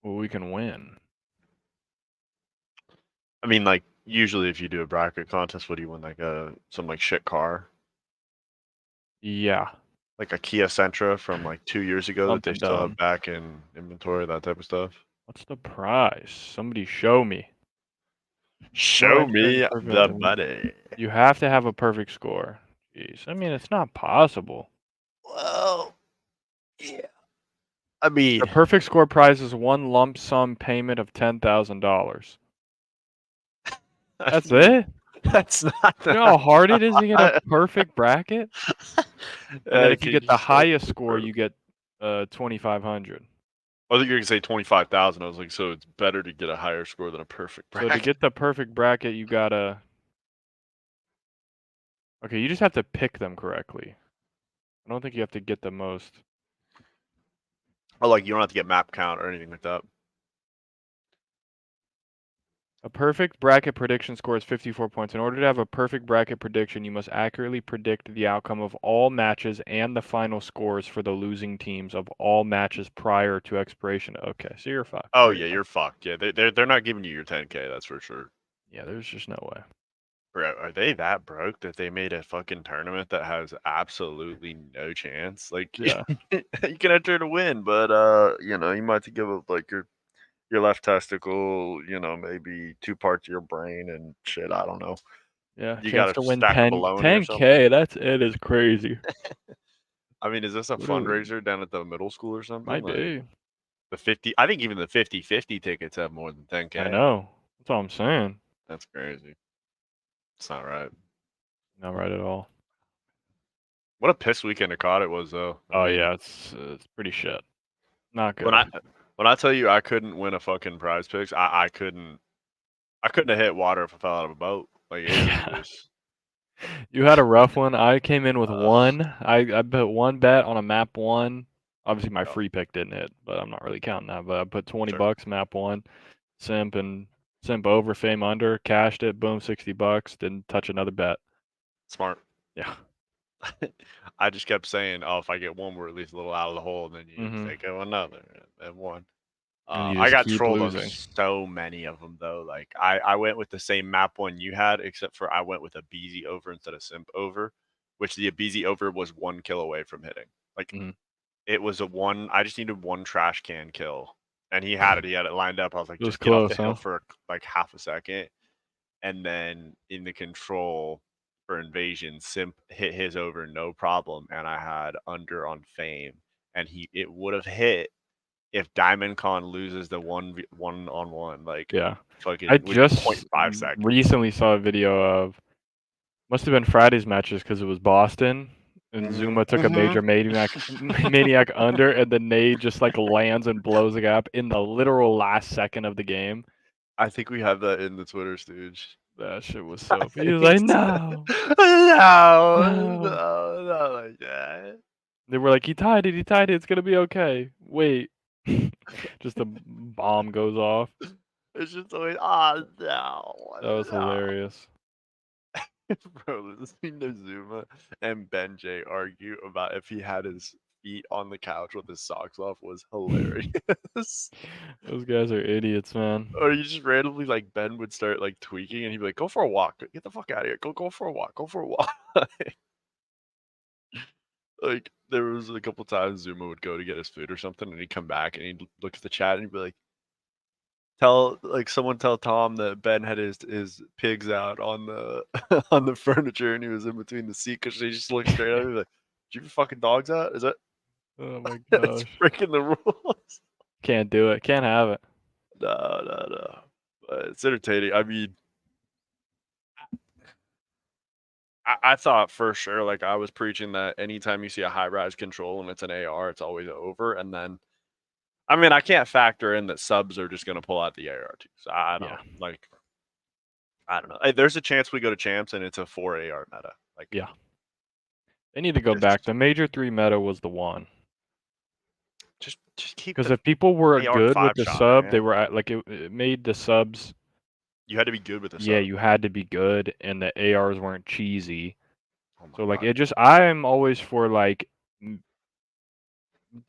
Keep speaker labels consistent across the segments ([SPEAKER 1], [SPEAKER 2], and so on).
[SPEAKER 1] Well, we can win.
[SPEAKER 2] I mean, like usually if you do a bracket contest, what do you win? Like some like shit car,
[SPEAKER 1] Yeah,
[SPEAKER 2] like a Kia Sentra from like 2 years ago that they
[SPEAKER 1] something
[SPEAKER 2] still have
[SPEAKER 1] dumb.
[SPEAKER 2] back in inventory, that type of stuff.
[SPEAKER 1] What's the prize? Somebody show me. No
[SPEAKER 2] Show
[SPEAKER 1] entering
[SPEAKER 2] me
[SPEAKER 1] perfect.
[SPEAKER 2] the money.
[SPEAKER 1] You have to have a perfect score. Jeez, I mean it's not possible.
[SPEAKER 2] Well, yeah. I
[SPEAKER 1] The
[SPEAKER 2] mean,
[SPEAKER 1] perfect score prize is one lump sum payment of $10,000.
[SPEAKER 2] I
[SPEAKER 1] That's
[SPEAKER 2] mean,
[SPEAKER 1] it?
[SPEAKER 2] that's not
[SPEAKER 1] You know how
[SPEAKER 2] that
[SPEAKER 1] hard it is to get a
[SPEAKER 2] much.
[SPEAKER 1] perfect bracket? And then if you
[SPEAKER 2] Can
[SPEAKER 1] get
[SPEAKER 2] you
[SPEAKER 1] the
[SPEAKER 2] say
[SPEAKER 1] highest
[SPEAKER 2] it,
[SPEAKER 1] score,
[SPEAKER 2] bro?
[SPEAKER 1] you get 2,500.
[SPEAKER 2] I think you're gonna say 25,000. I was like, so it's better to get a higher score than a perfect
[SPEAKER 1] So to
[SPEAKER 2] bracket.
[SPEAKER 1] get the perfect bracket, you gotta. Okay, you just have to pick them correctly. I don't think you have to get the most.
[SPEAKER 2] Oh, like you don't have to get map count or anything like that.
[SPEAKER 1] A perfect bracket prediction score is 54 points. In order to have a perfect bracket prediction, you must accurately predict the outcome of all matches and the final scores for the losing teams of all matches prior to expiration. Okay, so you're fucked.
[SPEAKER 2] Oh
[SPEAKER 1] There you
[SPEAKER 2] yeah,
[SPEAKER 1] go.
[SPEAKER 2] you're fucked. Yeah, they're not giving you your 10K. That's for sure.
[SPEAKER 1] Yeah, there's just no way.
[SPEAKER 2] Bro, are they that broke that they made a fucking tournament that has absolutely no chance? Like
[SPEAKER 1] Yeah.
[SPEAKER 2] you can enter to win, but you might have to give up like your left testicle, maybe 2 parts of your brain and shit. I don't know.
[SPEAKER 1] Yeah,
[SPEAKER 2] You got
[SPEAKER 1] chance
[SPEAKER 2] a
[SPEAKER 1] to win
[SPEAKER 2] stack of
[SPEAKER 1] 10
[SPEAKER 2] bologna or something.
[SPEAKER 1] 10K. That's it is crazy.
[SPEAKER 2] I mean, is this a
[SPEAKER 1] Literally,
[SPEAKER 2] fundraiser down at the middle school or something?
[SPEAKER 1] might
[SPEAKER 2] Like
[SPEAKER 1] be.
[SPEAKER 2] the 50, I think even the 50-50 tickets have more than
[SPEAKER 1] I
[SPEAKER 2] 10K.
[SPEAKER 1] know. That's all I'm saying.
[SPEAKER 2] That's crazy. It's not right.
[SPEAKER 1] Not right at all.
[SPEAKER 2] What a piss weekend of COD it was, though. I
[SPEAKER 1] Oh
[SPEAKER 2] mean,
[SPEAKER 1] yeah, it's pretty shit. Not
[SPEAKER 2] when
[SPEAKER 1] good.
[SPEAKER 2] I tell you I couldn't win a fucking prize picks, I couldn't have hit water if I fell out of a boat. Like it was
[SPEAKER 1] Yeah.
[SPEAKER 2] just
[SPEAKER 1] You had a rough one. I came in with
[SPEAKER 2] uh,
[SPEAKER 1] one. I put one bet on a map one. Obviously my
[SPEAKER 2] yeah,
[SPEAKER 1] free pick didn't hit, but I'm not really counting that. But I put 20
[SPEAKER 2] sure,
[SPEAKER 1] bucks map one, simp over, fame under, cashed it, boom, 60 bucks, didn't touch another bet.
[SPEAKER 2] smart.
[SPEAKER 1] Yeah.
[SPEAKER 2] I just kept saying, oh, if I get one, we're at least a little out of the hole, and then you
[SPEAKER 1] Mhm.
[SPEAKER 2] think of another and one.
[SPEAKER 1] And you
[SPEAKER 2] I
[SPEAKER 1] just
[SPEAKER 2] got
[SPEAKER 1] keep
[SPEAKER 2] trolled on
[SPEAKER 1] losing.
[SPEAKER 2] so many of them though. Like I went with the same map one you had, except for I went with a BZ over instead of Simp over, which the BZ over was 1 kill away from hitting. Like
[SPEAKER 1] Mhm.
[SPEAKER 2] it was a one. I just needed one trash can kill, and he had it. He had it lined up. I was like,
[SPEAKER 1] It was
[SPEAKER 2] just get off the
[SPEAKER 1] close,
[SPEAKER 2] hill
[SPEAKER 1] huh?
[SPEAKER 2] for like half a second, and then in the control for invasion, Simp hit his over no problem, and I had under on fame, and it would have hit if Diamond Con loses the 1-on-1, like
[SPEAKER 1] Yeah. I
[SPEAKER 2] fucking with
[SPEAKER 1] just
[SPEAKER 2] 0.5 seconds.
[SPEAKER 1] recently saw a video of must have been Friday's matches because it was Boston, and
[SPEAKER 2] Mhm,
[SPEAKER 1] Zuma took a
[SPEAKER 2] mhm.
[SPEAKER 1] major maniac under, and the nade just like lands and blows the gap in the literal last second of the game.
[SPEAKER 2] I think we have that in the Twitter stooge.
[SPEAKER 1] That shit was
[SPEAKER 2] I
[SPEAKER 1] so. He
[SPEAKER 2] think
[SPEAKER 1] was like,
[SPEAKER 2] it's
[SPEAKER 1] no,
[SPEAKER 2] no,
[SPEAKER 1] no.
[SPEAKER 2] no, not like that.
[SPEAKER 1] They were like, he tied it, it's gonna be okay. Wait, just a bomb goes off.
[SPEAKER 2] It's just always, oh no,
[SPEAKER 1] That was
[SPEAKER 2] no.
[SPEAKER 1] hilarious.
[SPEAKER 2] Bro, listening to Zuma and Ben J argue about if he had his feet on the couch with his socks off was hilarious.
[SPEAKER 1] Those guys are idiots, man.
[SPEAKER 2] Or you just randomly like Ben would start like tweaking and he'd be like, "Go for a walk, get the fuck out of here, go for a walk, go for a walk." Like there was a couple times Zuma would go to get his food or something, and he'd come back and he'd look at the chat and he'd be like, someone tell Tom that Ben had his pigs out on the on the furniture and he was in between the seat because they just looked straight at me like, "Did you have your fucking dogs out? Is that
[SPEAKER 1] Oh my
[SPEAKER 2] that's
[SPEAKER 1] gosh.
[SPEAKER 2] breaking the rules?"
[SPEAKER 1] Can't do it. Can't have it.
[SPEAKER 2] No, no, no. But it's entertaining. I mean, I thought for sure, like I was preaching that anytime you see a high rise control and it's an AR, it's always over. And then, I mean, I can't factor in that subs are just going to pull out the AR too. So I
[SPEAKER 1] Yeah.
[SPEAKER 2] don't like, I don't know. Hey, there's a chance we go to champs and it's a 4 AR meta. Like,
[SPEAKER 1] Yeah. They need to go back.
[SPEAKER 2] just,
[SPEAKER 1] The major 3 meta was the one.
[SPEAKER 2] just keep
[SPEAKER 1] Because
[SPEAKER 2] the
[SPEAKER 1] if people were
[SPEAKER 2] AR
[SPEAKER 1] good with
[SPEAKER 2] 5
[SPEAKER 1] the
[SPEAKER 2] shot,
[SPEAKER 1] sub, they
[SPEAKER 2] man.
[SPEAKER 1] were at like it made the subs.
[SPEAKER 2] You had to be good with the
[SPEAKER 1] Yeah,
[SPEAKER 2] sub.
[SPEAKER 1] you had to be good, and the ARs weren't cheesy.
[SPEAKER 2] Oh my
[SPEAKER 1] So like
[SPEAKER 2] god.
[SPEAKER 1] it just, I'm always for like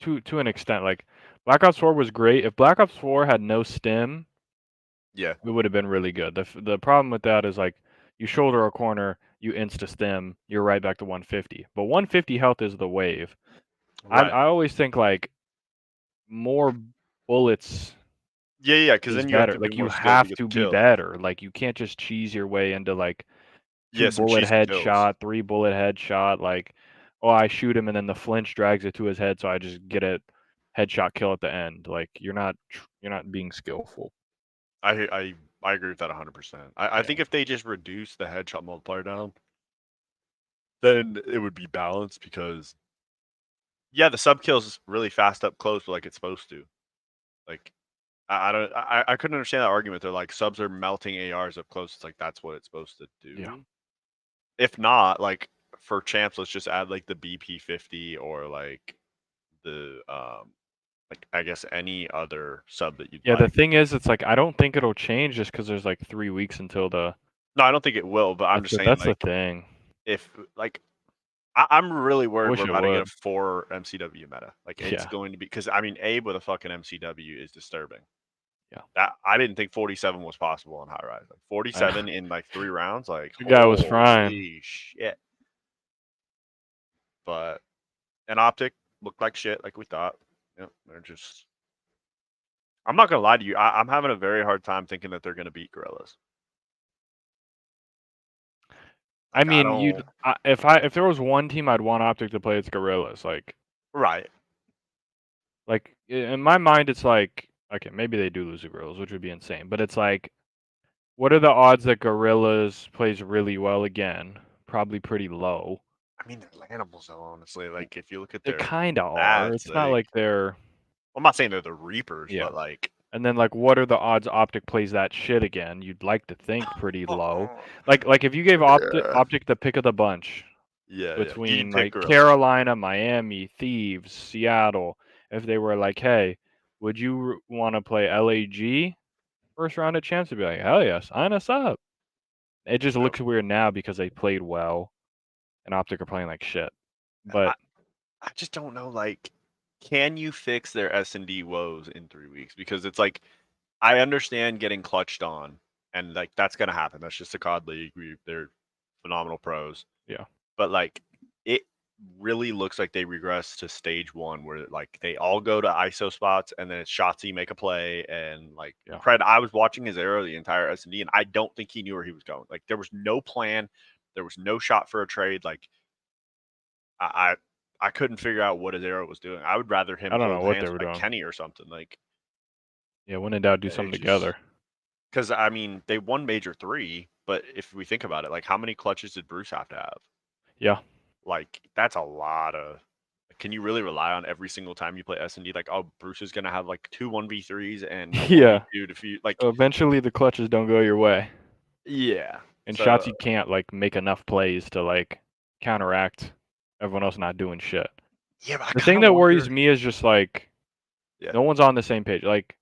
[SPEAKER 1] to an extent like, Black Ops 4 was great. If Black Ops 4 had no stim,
[SPEAKER 2] Yeah.
[SPEAKER 1] it would have been really good. The problem with that is like you shoulder a corner, you insta stim, you're right back to 150. But 150 health is the wave.
[SPEAKER 2] Right.
[SPEAKER 1] I always think like more bullets
[SPEAKER 2] Yeah, because
[SPEAKER 1] is
[SPEAKER 2] then you have
[SPEAKER 1] better.
[SPEAKER 2] to be
[SPEAKER 1] Like you
[SPEAKER 2] more skilled to
[SPEAKER 1] have
[SPEAKER 2] get
[SPEAKER 1] to
[SPEAKER 2] the
[SPEAKER 1] be
[SPEAKER 2] kills.
[SPEAKER 1] better. Like you can't just cheese your way into like
[SPEAKER 2] Yeah,
[SPEAKER 1] 2
[SPEAKER 2] some
[SPEAKER 1] bullet
[SPEAKER 2] cheesy kills.
[SPEAKER 1] headshot, 3 bullet headshot. Like, oh, I shoot him and then the flinch drags it to his head, so I just get a headshot kill at the end. Like you're not being skillful.
[SPEAKER 2] I agree with that 100%. I
[SPEAKER 1] Yeah.
[SPEAKER 2] think if they just reduce the headshot multiplier down, then it would be balanced because yeah, the sub kills is really fast up close, like it's supposed to. Like I don't I couldn't understand that argument. They're like subs are melting ARs up close. It's like that's what it's supposed to
[SPEAKER 1] Yeah.
[SPEAKER 2] do. If not, like for champs, let's just add like the BP50 or like the like I guess any other sub that you'd
[SPEAKER 1] Yeah, the
[SPEAKER 2] like.
[SPEAKER 1] thing is it's like I don't think it'll change just because there's like 3 weeks until the
[SPEAKER 2] No, I don't think it will, but I'm just saying
[SPEAKER 1] that's the
[SPEAKER 2] like
[SPEAKER 1] thing.
[SPEAKER 2] if like I'm really
[SPEAKER 1] I
[SPEAKER 2] worried
[SPEAKER 1] wish
[SPEAKER 2] we're
[SPEAKER 1] it
[SPEAKER 2] about to get a
[SPEAKER 1] would.
[SPEAKER 2] 4 MCW meta. Like it's
[SPEAKER 1] Yeah.
[SPEAKER 2] going to be because I mean Abe with a fucking MCW is disturbing.
[SPEAKER 1] Yeah.
[SPEAKER 2] That I didn't think 47 was possible on High Rise. Like 47 in like 3 rounds, like
[SPEAKER 1] The guy was frying.
[SPEAKER 2] holy shit. But an optic looked like shit, like we thought. Yep, they're just. I'm not gonna lie to you. I'm having a very hard time thinking that they're gonna beat Gorillas.
[SPEAKER 1] I
[SPEAKER 2] Like I
[SPEAKER 1] mean, you'd
[SPEAKER 2] don't.
[SPEAKER 1] if there was one team I'd want Optic to play, it's Gorillas.
[SPEAKER 2] Right.
[SPEAKER 1] Like in my mind, it's like okay, maybe they do lose to Gorillas, which would be insane. But it's like, what are the odds that Gorillas plays really well again? Probably pretty low.
[SPEAKER 2] I mean, they're animals, though. Honestly, like if you look at
[SPEAKER 1] They
[SPEAKER 2] their
[SPEAKER 1] kind of are.
[SPEAKER 2] stats,
[SPEAKER 1] It's not
[SPEAKER 2] like
[SPEAKER 1] like they're
[SPEAKER 2] I'm not saying they're the Reapers,
[SPEAKER 1] yeah.
[SPEAKER 2] but like.
[SPEAKER 1] And then like, what are the odds Optic plays that shit again? You'd like to think pretty low.
[SPEAKER 2] Oh,
[SPEAKER 1] Like if you gave
[SPEAKER 2] yeah.
[SPEAKER 1] Optic the pick of the bunch
[SPEAKER 2] Yeah. He'd
[SPEAKER 1] between
[SPEAKER 2] pick
[SPEAKER 1] like
[SPEAKER 2] Gorillas.
[SPEAKER 1] Carolina, Miami, Thieves, Seattle, if they were like, hey, would you want to play LAG first round of champs? To be like, hell yeah, sign us up. It just
[SPEAKER 2] Yep.
[SPEAKER 1] looks weird now because they played well and Optic are playing like shit.
[SPEAKER 2] I,
[SPEAKER 1] But
[SPEAKER 2] I just don't know. Like, can you fix their S&D woes in 3 weeks? Because it's like I understand getting clutched on, and like that's gonna happen. That's just a COD league. They're phenomenal pros.
[SPEAKER 1] yeah,
[SPEAKER 2] But like it really looks like they regress to stage one where like they all go to ISO spots and then it's Shotzi make a play and like
[SPEAKER 1] yeah.
[SPEAKER 2] Pred. I was watching his arrow the entire S&D and I don't think he knew where he was going. Like there was no plan, there was no shot for a trade. Like I I couldn't figure out what his arrow was doing. I would rather him
[SPEAKER 1] I don't know
[SPEAKER 2] hold
[SPEAKER 1] what they
[SPEAKER 2] hands
[SPEAKER 1] were
[SPEAKER 2] with like
[SPEAKER 1] doing.
[SPEAKER 2] Kenny or something. Like
[SPEAKER 1] Yeah, when in doubt, do something
[SPEAKER 2] it just
[SPEAKER 1] together.
[SPEAKER 2] because I mean they won Major 3, but if we think about it, like how many clutches did Bruce have to have?
[SPEAKER 1] Yeah,
[SPEAKER 2] Like that's a lot of. Can you really rely on every single time you play S&D? Like, oh, Bruce is gonna have like two 1v3s and a
[SPEAKER 1] yeah.
[SPEAKER 2] 1v2 defeat. Like,
[SPEAKER 1] Eventually, the clutches don't go your way,
[SPEAKER 2] yeah.
[SPEAKER 1] and
[SPEAKER 2] So
[SPEAKER 1] Shotzi can't like make enough plays to like counteract everyone else not doing shit.
[SPEAKER 2] yeah, but I
[SPEAKER 1] The
[SPEAKER 2] kind
[SPEAKER 1] thing
[SPEAKER 2] of
[SPEAKER 1] that worries
[SPEAKER 2] wonder.
[SPEAKER 1] me is just like
[SPEAKER 2] Yeah.
[SPEAKER 1] no one's on the same page. Like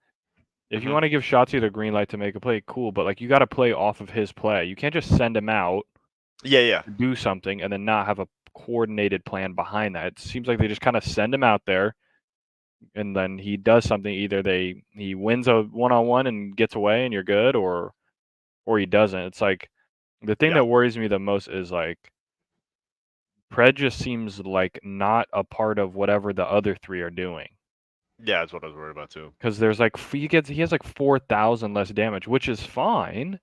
[SPEAKER 1] if you
[SPEAKER 2] Hmm.
[SPEAKER 1] want to give Shotzi the green light to make a play, cool. But like you got to play off of his play. You can't just send him out
[SPEAKER 2] Yeah.
[SPEAKER 1] to do something and then not have a coordinated plan behind that. It seems like they just kind of send him out there, and then he does something. Either he wins a one-on-one and gets away, and you're good, or he doesn't. It's like the thing
[SPEAKER 2] Yeah.
[SPEAKER 1] that worries me the most is like Pred just seems like not a part of whatever the other three are doing.
[SPEAKER 2] Yeah, that's what I was worried about too.
[SPEAKER 1] Because there's like he has like 4,000 less damage, which is fine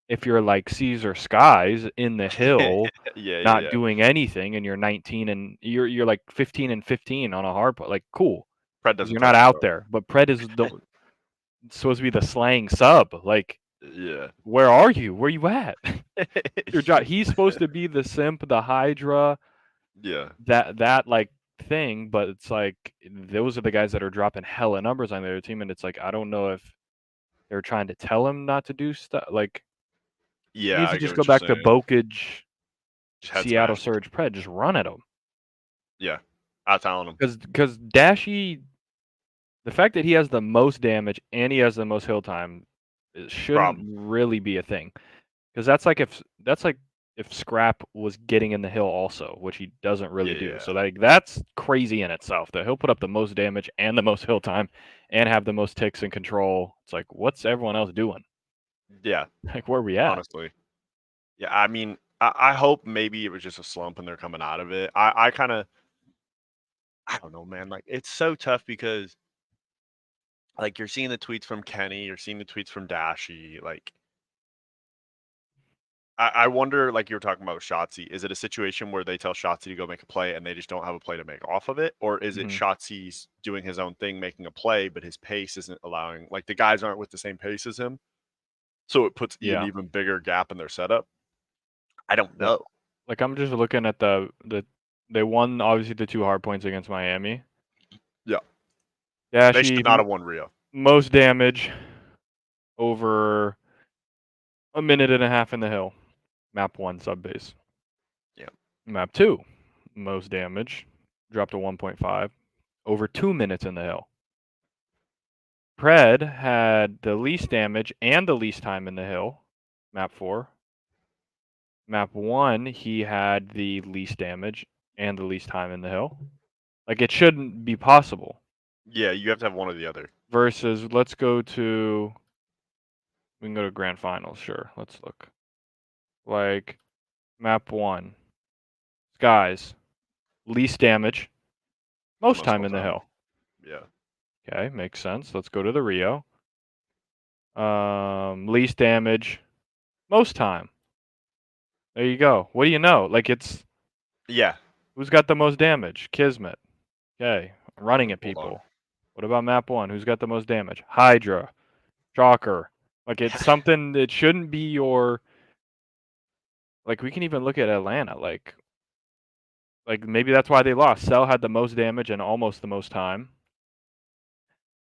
[SPEAKER 1] if you're like Caesar Skies in the hill, not
[SPEAKER 2] Yeah.
[SPEAKER 1] doing anything, and you're 19 and you're like 15 and 15 on a hard point. Like cool,
[SPEAKER 2] Fred
[SPEAKER 1] because
[SPEAKER 2] doesn't
[SPEAKER 1] you're
[SPEAKER 2] touch
[SPEAKER 1] not
[SPEAKER 2] the
[SPEAKER 1] out
[SPEAKER 2] bro.
[SPEAKER 1] there. But Pred is supposed to be the slaying sub. Like,
[SPEAKER 2] Yeah.
[SPEAKER 1] where are you? Where you at? Your job. He's supposed to be the simp, the Hydra,
[SPEAKER 2] Yeah.
[SPEAKER 1] that like thing. But it's like those are the guys that are dropping hella numbers on their team, and it's like I don't know if they're trying to tell him not to do stuff. Like he
[SPEAKER 2] Yeah,
[SPEAKER 1] needs to
[SPEAKER 2] I get
[SPEAKER 1] just go
[SPEAKER 2] what you're
[SPEAKER 1] back to
[SPEAKER 2] saying.
[SPEAKER 1] Bokage,
[SPEAKER 2] Just head
[SPEAKER 1] Seattle
[SPEAKER 2] smashes.
[SPEAKER 1] Surge Pred. Just run at him.
[SPEAKER 2] Yeah. Out talent him.
[SPEAKER 1] Because Dashy, the fact that he has the most damage and he has the most hill time, it shouldn't
[SPEAKER 2] Problem.
[SPEAKER 1] really be a thing. Because that's like if Scrap was getting in the hill also, which he doesn't really do.
[SPEAKER 2] Yeah.
[SPEAKER 1] So that's crazy in itself that he'll put up the most damage and the most hill time and have the most ticks and control. It's like, what's everyone else doing?
[SPEAKER 2] Yeah,
[SPEAKER 1] Like, where are we at?
[SPEAKER 2] honestly. Yeah, I mean, I hope maybe it was just a slump and they're coming out of it. I kind of, I don't know, man. Like, it's so tough because, like, you're seeing the tweets from Kenny, you're seeing the tweets from Dashy. Like, I wonder, like you were talking about with Shotzi, is it a situation where they tell Shotzi to go make a play and they just don't have a play to make off of it? Or is it
[SPEAKER 1] Mhm.
[SPEAKER 2] Shotzi's doing his own thing, making a play, but his pace isn't allowing, like, the guys aren't with the same pace as him? So it puts an
[SPEAKER 1] Yeah.
[SPEAKER 2] even bigger gap in their setup. I don't
[SPEAKER 1] Yeah.
[SPEAKER 2] know.
[SPEAKER 1] Like, I'm just looking at they won obviously the 2 hard points against Miami.
[SPEAKER 2] Yeah. They
[SPEAKER 1] Dashy
[SPEAKER 2] should not have won Rio.
[SPEAKER 1] most damage over a minute and a half in the hill. Map 1 sub base.
[SPEAKER 2] Yeah.
[SPEAKER 1] Map 2 most damage dropped to 1.5 over 2 minutes in the hill. Pred had the least damage and the least time in the hill. Map 4. Map 1 he had the least damage and the least time in the hill. Like, it shouldn't be possible.
[SPEAKER 2] Yeah, you have to have one or the other.
[SPEAKER 1] Versus, let's go to, we can go to grand finals, sure. Let's look. Like, map 1. Skies, least damage, most time in the hill.
[SPEAKER 2] Yeah.
[SPEAKER 1] Okay, makes sense. Let's go to the Rio. Least damage, most time. There you go. What do you know? Like, it's
[SPEAKER 2] Yeah.
[SPEAKER 1] who's got the most damage? Kismet. Okay, running at
[SPEAKER 2] Hold on.
[SPEAKER 1] people. What about map 1? Who's got the most damage? Hydra, Shocker. Like, it's something that shouldn't be your. Like, we can even look at Atlanta. Like maybe that's why they lost. Cell had the most damage and almost the most time.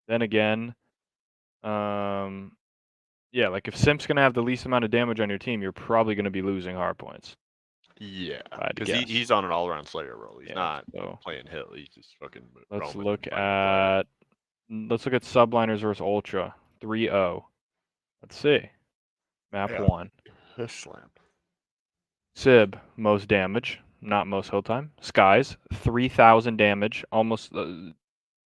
[SPEAKER 1] Then again, yeah, like if Simp's gonna have the least amount of damage on your team, you're probably gonna be losing hard points.
[SPEAKER 2] Yeah.
[SPEAKER 1] If I had to
[SPEAKER 2] Because
[SPEAKER 1] guess.
[SPEAKER 2] he's on an all around Slayer role. He's
[SPEAKER 1] Yeah,
[SPEAKER 2] not
[SPEAKER 1] so
[SPEAKER 2] playing hill. He's just fucking
[SPEAKER 1] let's
[SPEAKER 2] roaming
[SPEAKER 1] look
[SPEAKER 2] and finding a play.
[SPEAKER 1] at Subliners versus Ultra 3-0. Let's see. Map 1.
[SPEAKER 2] Slam.
[SPEAKER 1] Sib, most damage, not most hill time. Skies, 3,000 damage, almost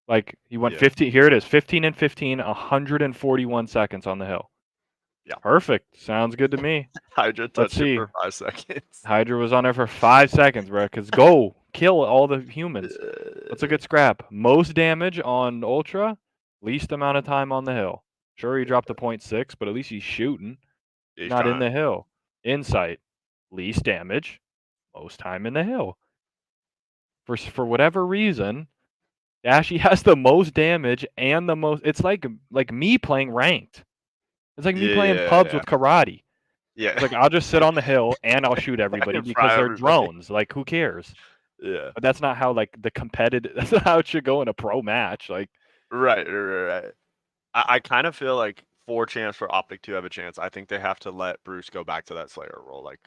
[SPEAKER 1] like he went
[SPEAKER 2] Yeah.
[SPEAKER 1] 15. Here it is, 15 and 15, 141 seconds on the hill.
[SPEAKER 2] Yeah.
[SPEAKER 1] Perfect. Sounds good to me.
[SPEAKER 2] Hydra
[SPEAKER 1] Let's
[SPEAKER 2] touched it
[SPEAKER 1] see.
[SPEAKER 2] for 5 seconds.
[SPEAKER 1] Hydra was on there for 5 seconds, bro. Cause go kill all the humans. Let's look at Scrap. Most damage on Ultra, least amount of time on the hill. Sure, he dropped to 0.6, but at least he's shooting.
[SPEAKER 2] He's
[SPEAKER 1] Not in
[SPEAKER 2] trying.
[SPEAKER 1] the hill. Insight, least damage, most time in the hill. For whatever reason, Dashy has the most damage and the most. It's like me playing ranked. It's like me playing pubs with karate.
[SPEAKER 2] Yeah.
[SPEAKER 1] It's like I'll just sit on the hill and I'll shoot everybody
[SPEAKER 2] can
[SPEAKER 1] because
[SPEAKER 2] fry
[SPEAKER 1] they're
[SPEAKER 2] everybody.
[SPEAKER 1] drones. Like, who cares?
[SPEAKER 2] Yeah.
[SPEAKER 1] But that's not how like the competitive. That's not how it should go in a pro match. Like,
[SPEAKER 2] Right. I kind of feel like for chance for Optic to have a chance, I think they have to let Bruce go back to that Slayer role. Like,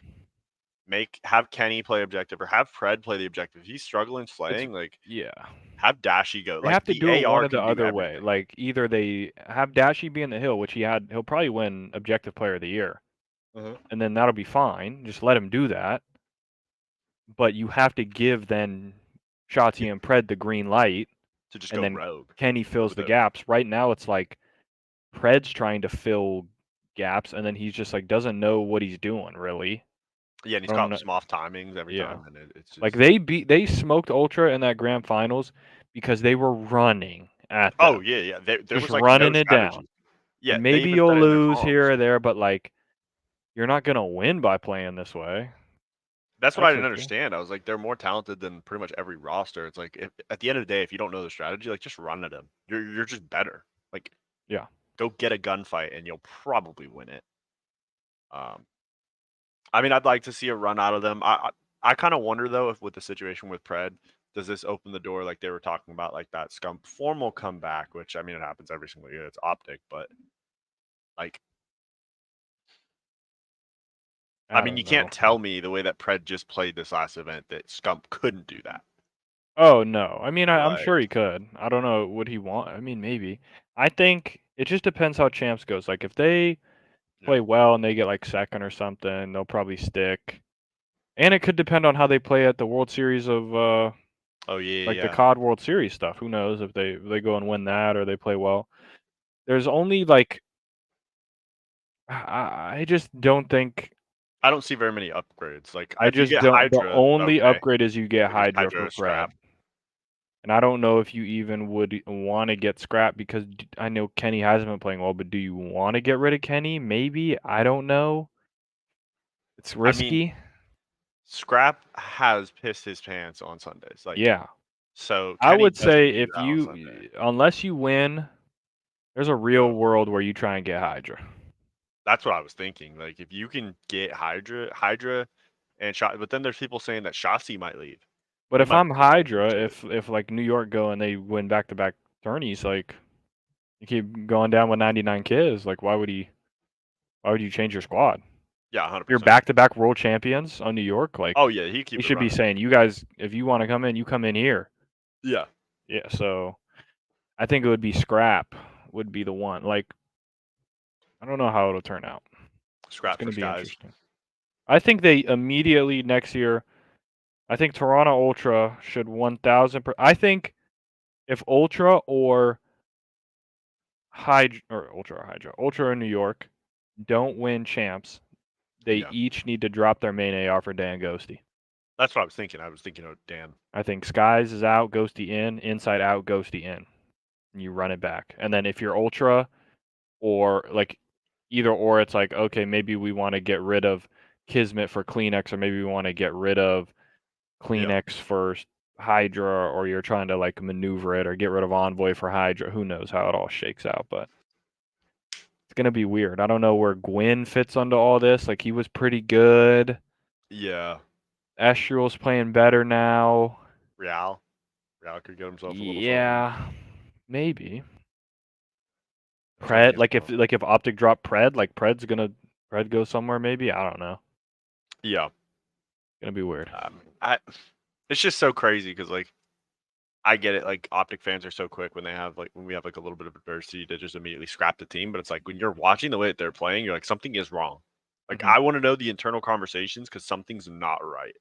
[SPEAKER 2] have Kenny play objective or have Pred play the objective. If he's struggling slaying, like,
[SPEAKER 1] yeah,
[SPEAKER 2] have Dashy go.
[SPEAKER 1] they
[SPEAKER 2] Like,
[SPEAKER 1] have to
[SPEAKER 2] the
[SPEAKER 1] do it
[SPEAKER 2] AR
[SPEAKER 1] one or the
[SPEAKER 2] can do
[SPEAKER 1] other way.
[SPEAKER 2] everything.
[SPEAKER 1] Like, either they have Dashy be in the hill, which he'll probably win Objective Player of the Year, and then that'll be fine. Just let him do that. But you have to give then Shotzi and Pred the green light
[SPEAKER 2] To just
[SPEAKER 1] and
[SPEAKER 2] go
[SPEAKER 1] then
[SPEAKER 2] rogue.
[SPEAKER 1] Kenny fills the
[SPEAKER 2] it.
[SPEAKER 1] gaps. Right now, it's like Pred's trying to fill gaps, and then he's just like doesn't know what he's doing really.
[SPEAKER 2] Yeah, and he's
[SPEAKER 1] I don't
[SPEAKER 2] got
[SPEAKER 1] know.
[SPEAKER 2] some off timings every
[SPEAKER 1] Yeah.
[SPEAKER 2] time, and it's just
[SPEAKER 1] Like they smoked Ultra in that grand finals because they were running at them.
[SPEAKER 2] oh yeah. There
[SPEAKER 1] Just
[SPEAKER 2] was like
[SPEAKER 1] running
[SPEAKER 2] no
[SPEAKER 1] it
[SPEAKER 2] strategy.
[SPEAKER 1] down.
[SPEAKER 2] Yeah,
[SPEAKER 1] And
[SPEAKER 2] they
[SPEAKER 1] maybe
[SPEAKER 2] even said
[SPEAKER 1] you'll
[SPEAKER 2] it in their
[SPEAKER 1] lose here
[SPEAKER 2] comms.
[SPEAKER 1] or there, but like you're not gonna win by playing this way.
[SPEAKER 2] That's what I didn't
[SPEAKER 1] okay.
[SPEAKER 2] understand. I was like, they're more talented than pretty much every roster. It's like at the end of the day, if you don't know the strategy, like just run at them. You're just better. Like
[SPEAKER 1] Yeah.
[SPEAKER 2] go get a gunfight and you'll probably win it. I mean, I'd like to see a run out of them. I kind of wonder though if with the situation with Pred, does this open the door like they were talking about, like that Scump formal comeback? Which I mean, it happens every single year. It's Optic, but like, I mean, you can't tell me the way that Pred just played this last event that Scump couldn't do that.
[SPEAKER 1] Oh no. I mean, I'm
[SPEAKER 2] Like,
[SPEAKER 1] sure he could. I don't know. Would he want? I mean, maybe. I think it just depends how champs goes. Like if they play well and they get like second or something, they'll probably stick. And it could depend on how they play at the World Series of
[SPEAKER 2] Oh yeah,
[SPEAKER 1] like the
[SPEAKER 2] yeah.
[SPEAKER 1] COD World Series stuff. Who knows if they go and win that or they play well. There's only like I just don't think
[SPEAKER 2] I don't see very many upgrades. Like
[SPEAKER 1] I
[SPEAKER 2] if you
[SPEAKER 1] just
[SPEAKER 2] get
[SPEAKER 1] don't the
[SPEAKER 2] Hydra,
[SPEAKER 1] only
[SPEAKER 2] okay,
[SPEAKER 1] upgrade is you get
[SPEAKER 2] I guess
[SPEAKER 1] Hydra
[SPEAKER 2] Hydra
[SPEAKER 1] for
[SPEAKER 2] is scrap.
[SPEAKER 1] Pred. And I don't know if you even would want to get Scrap because I know Kenny hasn't been playing well, but do you want to get rid of Kenny? Maybe. I don't know. It's
[SPEAKER 2] I mean,
[SPEAKER 1] risky.
[SPEAKER 2] Scrap has pissed his pants on Sundays. Like
[SPEAKER 1] Yeah.
[SPEAKER 2] so,
[SPEAKER 1] I
[SPEAKER 2] Kenny
[SPEAKER 1] would
[SPEAKER 2] doesn't
[SPEAKER 1] say
[SPEAKER 2] do
[SPEAKER 1] if
[SPEAKER 2] that on Sunday.
[SPEAKER 1] unless you win, there's a real
[SPEAKER 2] So
[SPEAKER 1] world where you try and get Hydra.
[SPEAKER 2] that's what I was thinking. Like if you can get Hydra, and shot, but then there's people saying that Shotzi might leave.
[SPEAKER 1] But
[SPEAKER 2] He
[SPEAKER 1] if
[SPEAKER 2] might
[SPEAKER 1] I'm
[SPEAKER 2] be looking into
[SPEAKER 1] Hydra,
[SPEAKER 2] it.
[SPEAKER 1] if like New York go and they win back-to-back tourneys, like you keep going down with 99 kids, like why would you change your squad?
[SPEAKER 2] Yeah,
[SPEAKER 1] You're
[SPEAKER 2] 100%.
[SPEAKER 1] back-to-back world champions on New York, like
[SPEAKER 2] Oh yeah, he
[SPEAKER 1] he
[SPEAKER 2] keep it
[SPEAKER 1] should be
[SPEAKER 2] running.
[SPEAKER 1] saying, "You guys, if you want to come in, you come in here."
[SPEAKER 2] Yeah,
[SPEAKER 1] Yeah, so I think it would be Scrap would be the one. Like I don't know how it'll turn out. It's
[SPEAKER 2] scrap
[SPEAKER 1] going
[SPEAKER 2] for
[SPEAKER 1] to be
[SPEAKER 2] skies.
[SPEAKER 1] interesting. I think they immediately next year. I think Toronto Ultra should 1,000. I think if Ultra or Hydra or Ultra or Hydra, Ultra in New York don't win champs, they
[SPEAKER 2] Yeah,
[SPEAKER 1] each need to drop their main AR for Dan Ghosty.
[SPEAKER 2] that's what I was thinking. I was thinking of Dan.
[SPEAKER 1] I think Skies is out, Ghosty in, inside out, Ghosty in. And you run it back. And then if you're Ultra or like either or, it's like, okay, maybe we want to get rid of Kismet for Kleenex, or maybe we want to get rid of
[SPEAKER 2] Yeah,
[SPEAKER 1] Kleenex for Hydra, or you're trying to like maneuver it or get rid of Envoy for Hydra. Who knows how it all shakes out, but it's gonna be weird. I don't know where Gwyn fits onto all this. Like he was pretty good.
[SPEAKER 2] yeah.
[SPEAKER 1] Estriel's playing better now.
[SPEAKER 2] Real could get himself a little something.
[SPEAKER 1] Yeah, maybe.
[SPEAKER 2] That's what I'm
[SPEAKER 1] Pred,
[SPEAKER 2] thinking about.
[SPEAKER 1] like if Optic drop Pred, like Pred go somewhere maybe. I don't know.
[SPEAKER 2] Yeah,
[SPEAKER 1] Gonna be weird.
[SPEAKER 2] I. It's just so crazy because like I get it. Like Optic fans are so quick when we have like a little bit of adversity to just immediately scrap the team. But it's like when you're watching the way that they're playing, you're like something is wrong. Like
[SPEAKER 1] Mhm.
[SPEAKER 2] I want to know the internal conversations because something's not right.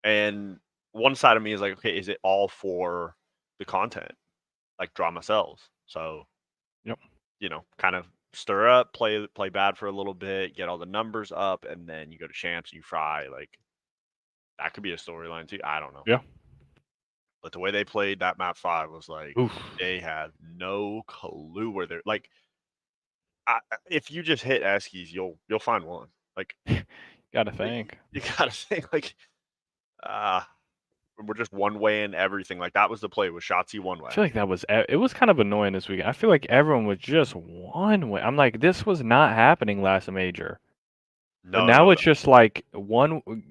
[SPEAKER 2] And one side of me is like, okay, is it all for the content? Like drama sells. So,
[SPEAKER 1] Yep.
[SPEAKER 2] kind of stir up, play bad for a little bit, get all the numbers up, and then you go to champs and you fry. Like that could be a storyline too. I don't know.
[SPEAKER 1] Yeah.
[SPEAKER 2] But the way they played that map 5 was like
[SPEAKER 1] Oof.
[SPEAKER 2] they had no clue where they're like if you just hit Eskies, you'll find one. Like
[SPEAKER 1] Gotta
[SPEAKER 2] you,
[SPEAKER 1] think.
[SPEAKER 2] you gotta think like uh we're just one way in everything. Like that was the play with Shotzi one
[SPEAKER 1] I
[SPEAKER 2] way.
[SPEAKER 1] feel like that was it was kind of annoying this weekend. I feel like everyone was just one way. I'm like, this was not happening last major. But
[SPEAKER 2] No,
[SPEAKER 1] now
[SPEAKER 2] no,
[SPEAKER 1] it's just like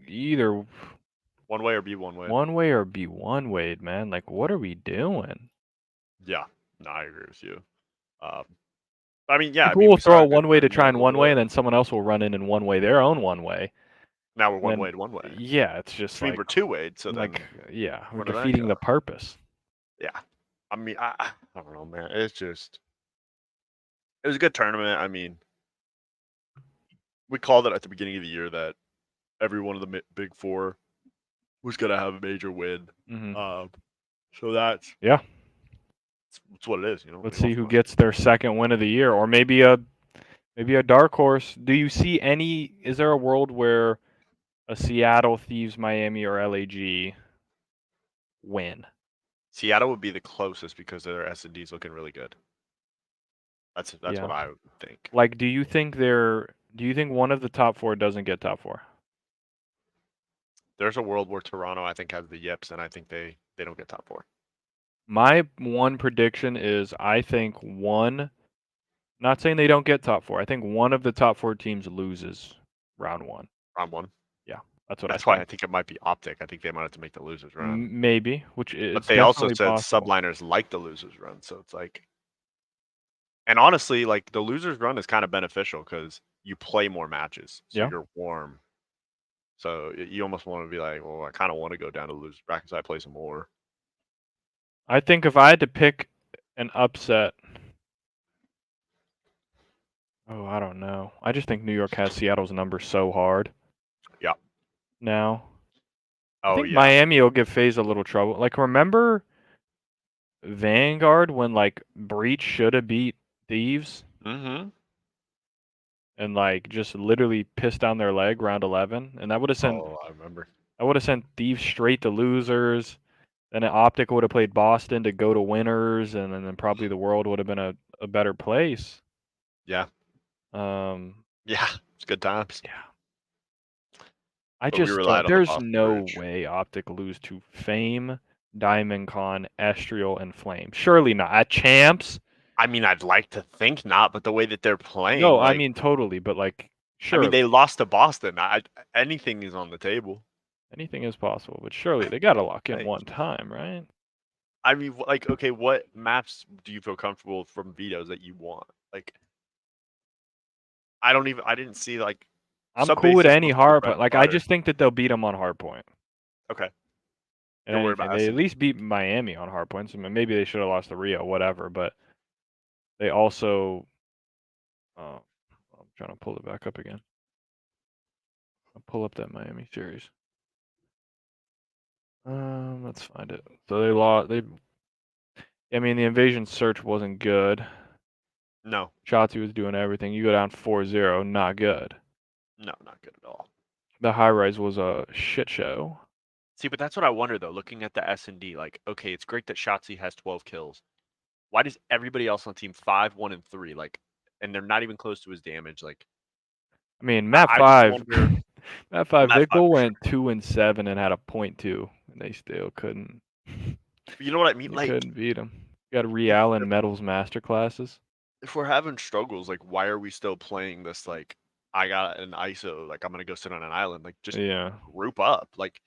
[SPEAKER 1] either
[SPEAKER 2] one way or be one way.
[SPEAKER 1] one way or be one way, man. Like, what are we doing?
[SPEAKER 2] Yeah, no, I agree with you. Um, I mean, yeah, I
[SPEAKER 1] People
[SPEAKER 2] mean,
[SPEAKER 1] will
[SPEAKER 2] we saw
[SPEAKER 1] throw a
[SPEAKER 2] a good
[SPEAKER 1] one way to try
[SPEAKER 2] tournament
[SPEAKER 1] and
[SPEAKER 2] one
[SPEAKER 1] one way,
[SPEAKER 2] way.
[SPEAKER 1] and then someone else will run in and one way their own one way.
[SPEAKER 2] Now we're one
[SPEAKER 1] And
[SPEAKER 2] way to one way.
[SPEAKER 1] yeah, it's just
[SPEAKER 2] Which means we're two wayed. So
[SPEAKER 1] I'm
[SPEAKER 2] then
[SPEAKER 1] like, yeah, we're
[SPEAKER 2] where did that
[SPEAKER 1] defeating
[SPEAKER 2] go?
[SPEAKER 1] the purpose.
[SPEAKER 2] Yeah, I mean, I don't know, man. It was a good tournament. I mean, we called it at the beginning of the year that every one of the big four was gonna have a major win.
[SPEAKER 1] Hmm.
[SPEAKER 2] So that's
[SPEAKER 1] Yeah.
[SPEAKER 2] what it is.
[SPEAKER 1] Let's
[SPEAKER 2] We hope
[SPEAKER 1] see who
[SPEAKER 2] for.
[SPEAKER 1] gets their second win of the year, or maybe a dark horse. Do you see any? Is there a world where a Seattle, Thieves, Miami, or LAG win?
[SPEAKER 2] Seattle would be the closest because their S&D's looking really good. That's
[SPEAKER 1] Yeah.
[SPEAKER 2] what I would think.
[SPEAKER 1] Like, do you think one of the top four doesn't get top four?
[SPEAKER 2] There's a world where Toronto, I think, has the yips, and I think they don't get top 4.
[SPEAKER 1] My one prediction is I think one, not saying they don't get top four, I think one of the top four teams loses round one.
[SPEAKER 2] Round 1.
[SPEAKER 1] Yeah, that's what I
[SPEAKER 2] That's why I
[SPEAKER 1] think.
[SPEAKER 2] think it might be Optic. I think they might have to make the losers run.
[SPEAKER 1] Maybe, which
[SPEAKER 2] But
[SPEAKER 1] is
[SPEAKER 2] they also
[SPEAKER 1] definitely
[SPEAKER 2] said
[SPEAKER 1] possible.
[SPEAKER 2] subliners like the losers run, so it's like. And honestly, like the losers run is kind of beneficial because you play more matches, so
[SPEAKER 1] Yeah.
[SPEAKER 2] you're warm. So you almost want to be like, well, I kind of want to go down to losers bracket so I play some more.
[SPEAKER 1] I think if I had to pick an upset, oh, I don't know. I just think New York has Seattle's number so hard.
[SPEAKER 2] Yeah.
[SPEAKER 1] now. I
[SPEAKER 2] Oh
[SPEAKER 1] think
[SPEAKER 2] yeah.
[SPEAKER 1] Miami will give FaZe a little trouble. Like, remember Vanguard when like Breach should have beat Thieves
[SPEAKER 2] Mm-hmm.
[SPEAKER 1] and like just literally pissed down their leg round 11, and that would have sent
[SPEAKER 2] Oh, I remember.
[SPEAKER 1] Thieves straight to losers. Then Optic would have played Boston to go to winners, and then probably the world would have been a better place.
[SPEAKER 2] Yeah.
[SPEAKER 1] Um,
[SPEAKER 2] Yeah. It's good times.
[SPEAKER 1] yeah. I
[SPEAKER 2] But we
[SPEAKER 1] just
[SPEAKER 2] relied
[SPEAKER 1] don't.
[SPEAKER 2] on the
[SPEAKER 1] There's
[SPEAKER 2] Boston
[SPEAKER 1] no
[SPEAKER 2] Bridge.
[SPEAKER 1] way Optic lose to Fame, Diamondcon, Estriel, and Flame. Surely not. At Champs?
[SPEAKER 2] I mean, I'd like to think not, but the way that they're playing,
[SPEAKER 1] No, I
[SPEAKER 2] like,
[SPEAKER 1] mean totally, but like
[SPEAKER 2] I mean,
[SPEAKER 1] surely
[SPEAKER 2] they lost to Boston. Anything is on the table.
[SPEAKER 1] anything is possible. But surely they gotta lock in
[SPEAKER 2] Like,
[SPEAKER 1] one time, right?
[SPEAKER 2] I mean, like, okay, what maps do you feel comfortable from vetoes that you want? Like, I didn't see like
[SPEAKER 1] I'm
[SPEAKER 2] sub
[SPEAKER 1] cool with
[SPEAKER 2] base is
[SPEAKER 1] any
[SPEAKER 2] supposed to be
[SPEAKER 1] hard
[SPEAKER 2] bread
[SPEAKER 1] point.
[SPEAKER 2] and
[SPEAKER 1] Like I
[SPEAKER 2] butter.
[SPEAKER 1] just think that they'll beat them on hard point.
[SPEAKER 2] Okay,
[SPEAKER 1] And
[SPEAKER 2] don't worry
[SPEAKER 1] anything,
[SPEAKER 2] about
[SPEAKER 1] they at
[SPEAKER 2] S&D.
[SPEAKER 1] least beat Miami on hard points. I mean, maybe they should have lost to Rio, whatever. But they also, I'm trying to pull it back up again. I'll pull up that Miami series. Let's find it. So they lost. I mean, the invasion search wasn't good.
[SPEAKER 2] No,
[SPEAKER 1] Shotzi was doing everything. You go down 4-0, not good.
[SPEAKER 2] no, not good at all.
[SPEAKER 1] The high rise was a shit show.
[SPEAKER 2] See, but that's what I wonder though. Looking at the S&D, like, okay, it's great that Shotzi has 12 kills. Why does everybody else on the team 5, 1, and 3 like, and they're not even close to his damage? Like,
[SPEAKER 1] I mean, map
[SPEAKER 2] I just
[SPEAKER 1] 5,
[SPEAKER 2] wonder.
[SPEAKER 1] map
[SPEAKER 2] Well,
[SPEAKER 1] 5,
[SPEAKER 2] Matt 5
[SPEAKER 1] Vickle
[SPEAKER 2] for sure.
[SPEAKER 1] went 2-7 and had a .2, and they still couldn't.
[SPEAKER 2] You know what I mean?
[SPEAKER 1] They
[SPEAKER 2] Like,
[SPEAKER 1] couldn't beat him. Got
[SPEAKER 2] if
[SPEAKER 1] Real and Metals master classes.
[SPEAKER 2] if we're having struggles, like, why are we still playing this? Like, I got an ISO. Like, I'm gonna go sit on an island. Like, just
[SPEAKER 1] Yeah.
[SPEAKER 2] group up. Like,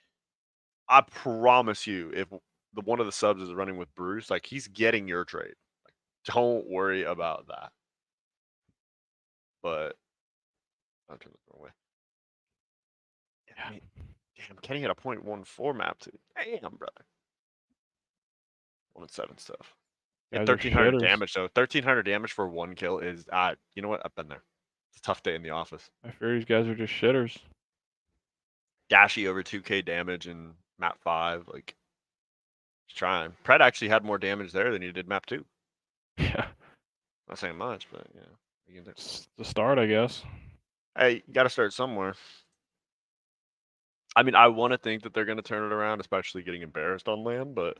[SPEAKER 2] I promise you, if the one of the subs is running with Bruce, like, he's getting your trade. Like, don't worry about that. But I'll turn the wrong way. Yeah, I mean, damn, Kenny had a .14 map too. Damn, brother. 1-7 stuff. Yeah,
[SPEAKER 1] Guys are
[SPEAKER 2] 1,300
[SPEAKER 1] shitters.
[SPEAKER 2] damage though. 1,300 damage for one kill is you know what? I've been there. It's a tough day in the office.
[SPEAKER 1] I fear these guys are just shitters.
[SPEAKER 2] Dashy over 2k damage in map 5, like just trying. Pred actually had more damage there than he did map 2.
[SPEAKER 1] Yeah.
[SPEAKER 2] Not saying much, but yeah.
[SPEAKER 1] It's the start, I guess.
[SPEAKER 2] Hey, you gotta start somewhere. I mean, I want to think that they're gonna turn it around, especially getting embarrassed on land, but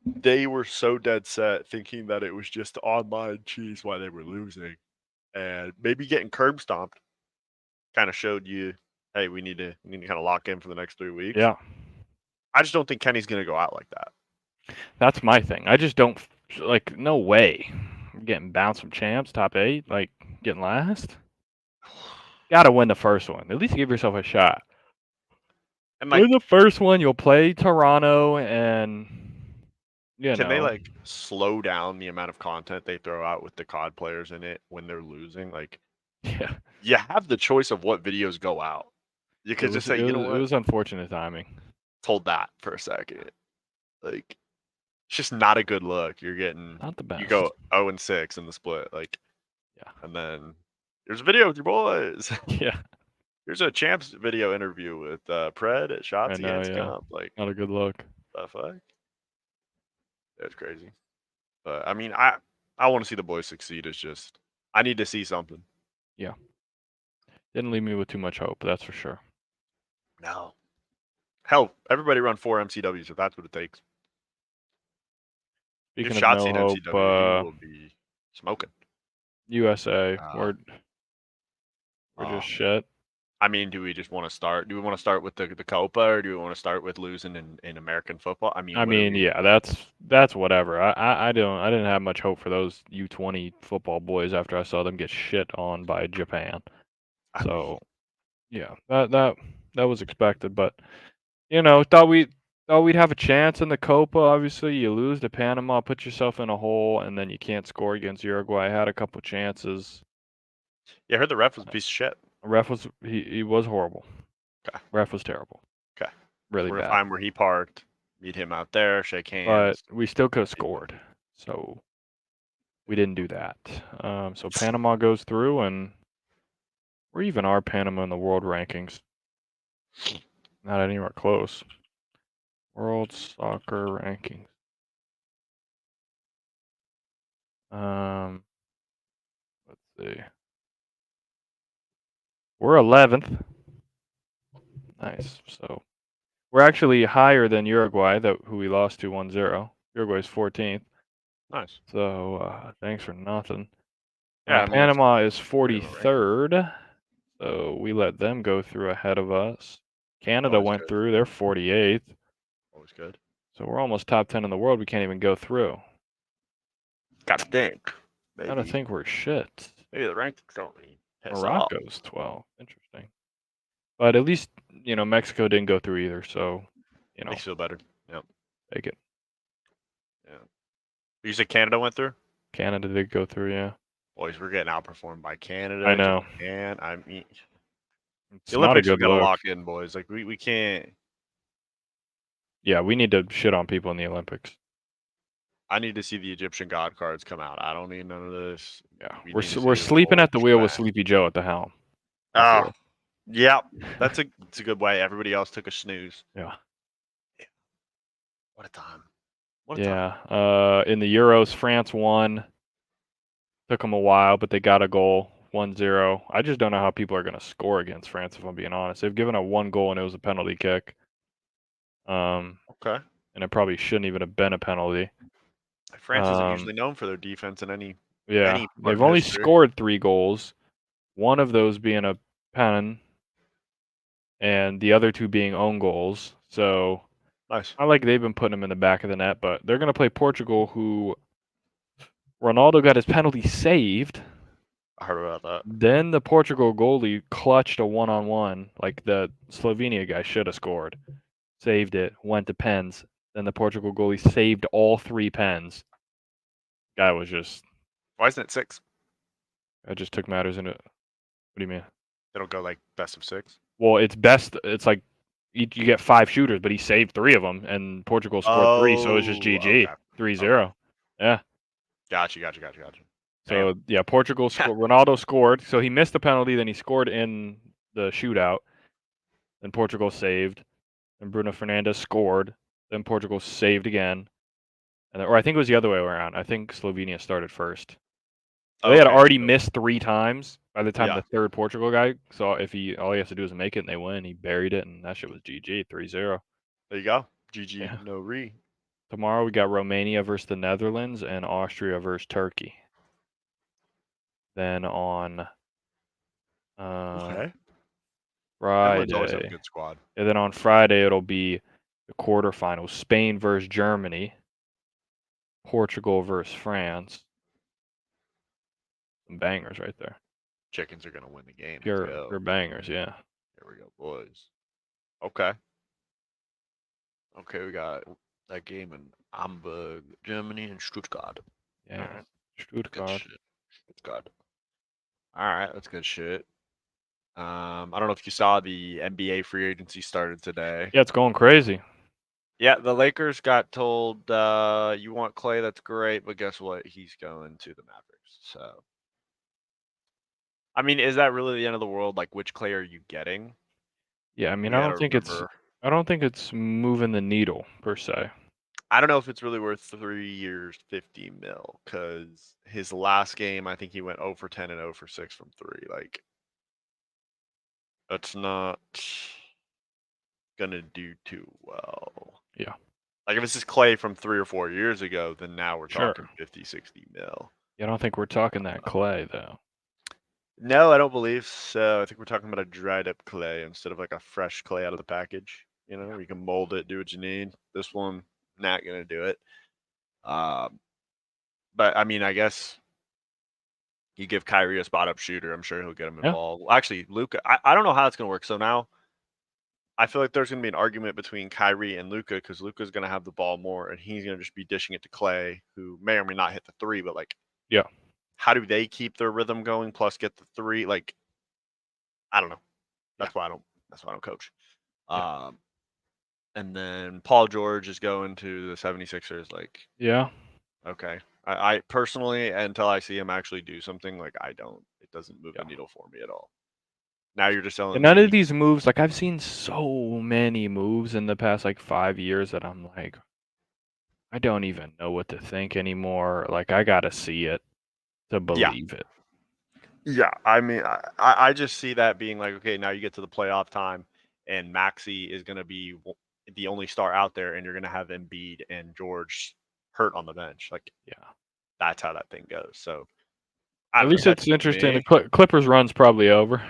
[SPEAKER 2] they were so dead set thinking that it was just online cheese why they were losing. And maybe getting curb stomped kind of showed you, hey, we need to kind of lock in for the next 3 weeks.
[SPEAKER 1] Yeah.
[SPEAKER 2] I just don't think Kenny's gonna go out like that.
[SPEAKER 1] That's my thing. I just don't like. No way. I'm getting bounced from champs, top 8, like getting last. Gotta win the first one. At least give yourself a shot.
[SPEAKER 2] And like,
[SPEAKER 1] Win the first one. You'll play Toronto, and
[SPEAKER 2] can they like slow down the amount of content they throw out with the COD players in it when they're losing? Like,
[SPEAKER 1] yeah.
[SPEAKER 2] you have the choice of what videos go out. You could just say, you know what,
[SPEAKER 1] It was unfortunate timing.
[SPEAKER 2] hold that for a second. Like, it's just not a good look. You're getting
[SPEAKER 1] Not the best.
[SPEAKER 2] You go 0-6 in the split, like,
[SPEAKER 1] yeah.
[SPEAKER 2] And then there's a video with your boys.
[SPEAKER 1] Yeah.
[SPEAKER 2] Here's a champs video interview with Pred at Shotzi and Scump. Like,
[SPEAKER 1] not a good look.
[SPEAKER 2] The fuck? That's crazy. But I mean, I want to see the boys succeed. It's just I need to see something.
[SPEAKER 1] Yeah. Didn't leave me with too much hope, that's for sure.
[SPEAKER 2] No. Hell, everybody run 4 MCWs if that's what it takes.
[SPEAKER 1] Speaking
[SPEAKER 2] If
[SPEAKER 1] of
[SPEAKER 2] Shotzi
[SPEAKER 1] no
[SPEAKER 2] and MCW, he will be smoking.
[SPEAKER 1] USA, we're
[SPEAKER 2] Oh.
[SPEAKER 1] just shit.
[SPEAKER 2] I mean, do we just want to start? Do we want to start with the Copa, or do we want to start with losing in American football? I mean,
[SPEAKER 1] yeah, that's whatever. I didn't have much hope for those U20 football boys after I saw them get shit on by Japan. So, yeah, that was expected, but you know, thought we'd have a chance in the Copa. Obviously, you lose to Panama, put yourself in a hole, and then you can't score against Uruguay. I had a couple chances.
[SPEAKER 2] Yeah, I heard the ref was a piece of shit.
[SPEAKER 1] Ref was he was horrible.
[SPEAKER 2] Okay.
[SPEAKER 1] Ref was terrible.
[SPEAKER 2] Okay.
[SPEAKER 1] Really
[SPEAKER 2] We're
[SPEAKER 1] bad.
[SPEAKER 2] gonna find where he parked, meet him out there, shake
[SPEAKER 1] But
[SPEAKER 2] hands.
[SPEAKER 1] we still could have scored. So we didn't do that. So Panama goes through, and where even are Panama in the world rankings? Not anywhere close. World soccer rankings. Let's see. We're 11th. Nice. So we're actually higher than Uruguay, who we lost to 1-0. Uruguay's 14th.
[SPEAKER 2] Nice.
[SPEAKER 1] So thanks for nothing.
[SPEAKER 2] Yeah, I mean,
[SPEAKER 1] Panama is
[SPEAKER 2] bit of a ranking.
[SPEAKER 1] 43rd. So we let them go through ahead of us. Canada
[SPEAKER 2] Always
[SPEAKER 1] went
[SPEAKER 2] good.
[SPEAKER 1] through. They're 48th.
[SPEAKER 2] Always good.
[SPEAKER 1] So we're almost top 10 in the world. We can't even go through.
[SPEAKER 2] Gotta think.
[SPEAKER 1] Gotta think we're shit.
[SPEAKER 2] Maybe the rankings don't piss off.
[SPEAKER 1] Morocco's 12. Interesting. But at least, Mexico didn't go through either. So,
[SPEAKER 2] Makes you feel better. Yep.
[SPEAKER 1] take it.
[SPEAKER 2] Yeah. You said Canada went through?
[SPEAKER 1] Canada did go through, yeah.
[SPEAKER 2] Boys, we're getting outperformed by Canada.
[SPEAKER 1] I know.
[SPEAKER 2] And I mean,
[SPEAKER 1] It's
[SPEAKER 2] the
[SPEAKER 1] not a
[SPEAKER 2] Olympics we
[SPEAKER 1] good
[SPEAKER 2] gotta
[SPEAKER 1] look.
[SPEAKER 2] lock in, boys. Like we can't.
[SPEAKER 1] Yeah, we need to shit on people in the Olympics.
[SPEAKER 2] I need to see the Egyptian God cards come out. I don't need none of this.
[SPEAKER 1] Yeah,
[SPEAKER 2] We
[SPEAKER 1] we're
[SPEAKER 2] need to
[SPEAKER 1] we're
[SPEAKER 2] see the
[SPEAKER 1] sleeping
[SPEAKER 2] whole
[SPEAKER 1] at the wheel with
[SPEAKER 2] shebang.
[SPEAKER 1] Sleepy Joe at the helm.
[SPEAKER 2] Oh,
[SPEAKER 1] feel.
[SPEAKER 2] yeah. It's a good way. Everybody else took a snooze.
[SPEAKER 1] Yeah.
[SPEAKER 2] What a time. What a
[SPEAKER 1] Yeah.
[SPEAKER 2] time.
[SPEAKER 1] In the Euros, France won. Took them a while, but they got a goal, 1-0. I just don't know how people are going to score against France, if I'm being honest. They've given a one goal, and it was a penalty kick.
[SPEAKER 2] Okay.
[SPEAKER 1] And it probably shouldn't even have been a penalty.
[SPEAKER 2] France isn't usually known for their defense in any
[SPEAKER 1] Yeah,
[SPEAKER 2] part
[SPEAKER 1] they've
[SPEAKER 2] of
[SPEAKER 1] only
[SPEAKER 2] history.
[SPEAKER 1] scored 3 goals, one of those being a pen, and the other 2 being own goals. So
[SPEAKER 2] Nice.
[SPEAKER 1] not like they've been putting them in the back of the net, but they're going to play Portugal, who Ronaldo got his penalty saved.
[SPEAKER 2] I heard about that.
[SPEAKER 1] Then the Portugal goalie clutched a one-on-one, like the Slovenia guy should have scored. Saved it, went to pens. Then the Portugal goalie saved all 3 pens. Guy was just.
[SPEAKER 2] Why isn't it 6?
[SPEAKER 1] I just took matters into. What do you mean?
[SPEAKER 2] It'll go like best of 6.
[SPEAKER 1] Well, it's best. It's like you get 5 shooters, but he saved 3 of them, and Portugal scored 3, so it's just GG,
[SPEAKER 2] Okay.
[SPEAKER 1] 3-0.
[SPEAKER 2] Okay.
[SPEAKER 1] Yeah.
[SPEAKER 2] Gotcha.
[SPEAKER 1] So yeah, Portugal scored. Ronaldo scored, so he missed the penalty. Then he scored in the shootout. Then Portugal saved. Then Bruno Fernandes scored. Then Portugal saved again. Or I think it was the other way around. I think Slovenia started first. So they had already missed 3 times by the time the third Portugal guy. So all he has to do is make it and they win. He buried it, and that shit was GG, 3-0.
[SPEAKER 2] There you go. GG.
[SPEAKER 1] Yeah.
[SPEAKER 2] No re.
[SPEAKER 1] Tomorrow we got Romania versus the Netherlands and Austria versus Turkey. Then on
[SPEAKER 2] Okay.
[SPEAKER 1] Friday.
[SPEAKER 2] Always have a good squad.
[SPEAKER 1] And then on Friday it'll be the quarterfinals: Spain versus Germany, Portugal versus France. Some bangers right there.
[SPEAKER 2] Chickens are gonna win the game.
[SPEAKER 1] Pure bangers, yeah.
[SPEAKER 2] Here we go, boys. Okay. Okay, we got that game in Hamburg, Germany, and Stuttgart.
[SPEAKER 1] Yeah.
[SPEAKER 2] All right.
[SPEAKER 1] Stuttgart.
[SPEAKER 2] Stuttgart. All right, that's good shit. I don't know if you saw the NBA free agency started today.
[SPEAKER 1] Yeah, it's going crazy.
[SPEAKER 2] Yeah, the Lakers got told, you want Clay, that's great, but guess what? He's going to the Mavericks. So, I mean, is that really the end of the world? Like, which Clay are you getting?
[SPEAKER 1] Yeah, I mean,
[SPEAKER 2] We
[SPEAKER 1] I
[SPEAKER 2] gotta
[SPEAKER 1] don't think it's moving the needle per se.
[SPEAKER 2] I don't know if it's really worth 3 years, 50 mil, because his last game, I think he went 0 for 10 and 0 for 6 from 3. Like, that's not gonna do too well.
[SPEAKER 1] Yeah.
[SPEAKER 2] Like, if this is Clay from 3 or 4 years ago, then now we're
[SPEAKER 1] Sure.
[SPEAKER 2] talking 50, 60 mil.
[SPEAKER 1] Yeah, I don't think we're talking that Clay though.
[SPEAKER 2] No, I don't believe so. I think we're talking about a dried up Clay instead of like a fresh Clay out of the package. You know, where you can mold it, do what you need. This one, not gonna do it. But I mean, I guess you give Kyrie a spot up shooter. I'm sure he'll get him involved. Well, actually, Luka, I don't know how it's gonna work. So now I feel like there's gonna be an argument between Kyrie and Luka because Luka's gonna have the ball more and he's gonna just be dishing it to Clay, who may or may not hit the 3, but like,
[SPEAKER 1] yeah.
[SPEAKER 2] How do they keep their rhythm going plus get the 3? Like, I don't know. That's why I don't coach.
[SPEAKER 1] Yeah.
[SPEAKER 2] And then Paul George is going to the 76ers. Like,
[SPEAKER 1] Yeah.
[SPEAKER 2] okay. I personally, until I see him actually do something, like, it doesn't move the needle for me at all. Now you're just telling
[SPEAKER 1] And none
[SPEAKER 2] me
[SPEAKER 1] of these moves, like I've seen so many moves in the past like 5 years that I'm like, I don't even know what to think anymore. Like I gotta see it to believe it.
[SPEAKER 2] Yeah, I mean, I just see that being like, okay, now you get to the playoff time, and Maxey is going to be the only star out there, and you're going to have Embiid and George hurt on the bench. Like,
[SPEAKER 1] Yeah.
[SPEAKER 2] that's how that thing goes. So, I
[SPEAKER 1] At
[SPEAKER 2] don't know.
[SPEAKER 1] least
[SPEAKER 2] That's
[SPEAKER 1] it's
[SPEAKER 2] just
[SPEAKER 1] interesting.
[SPEAKER 2] me.
[SPEAKER 1] The Clippers run's probably over.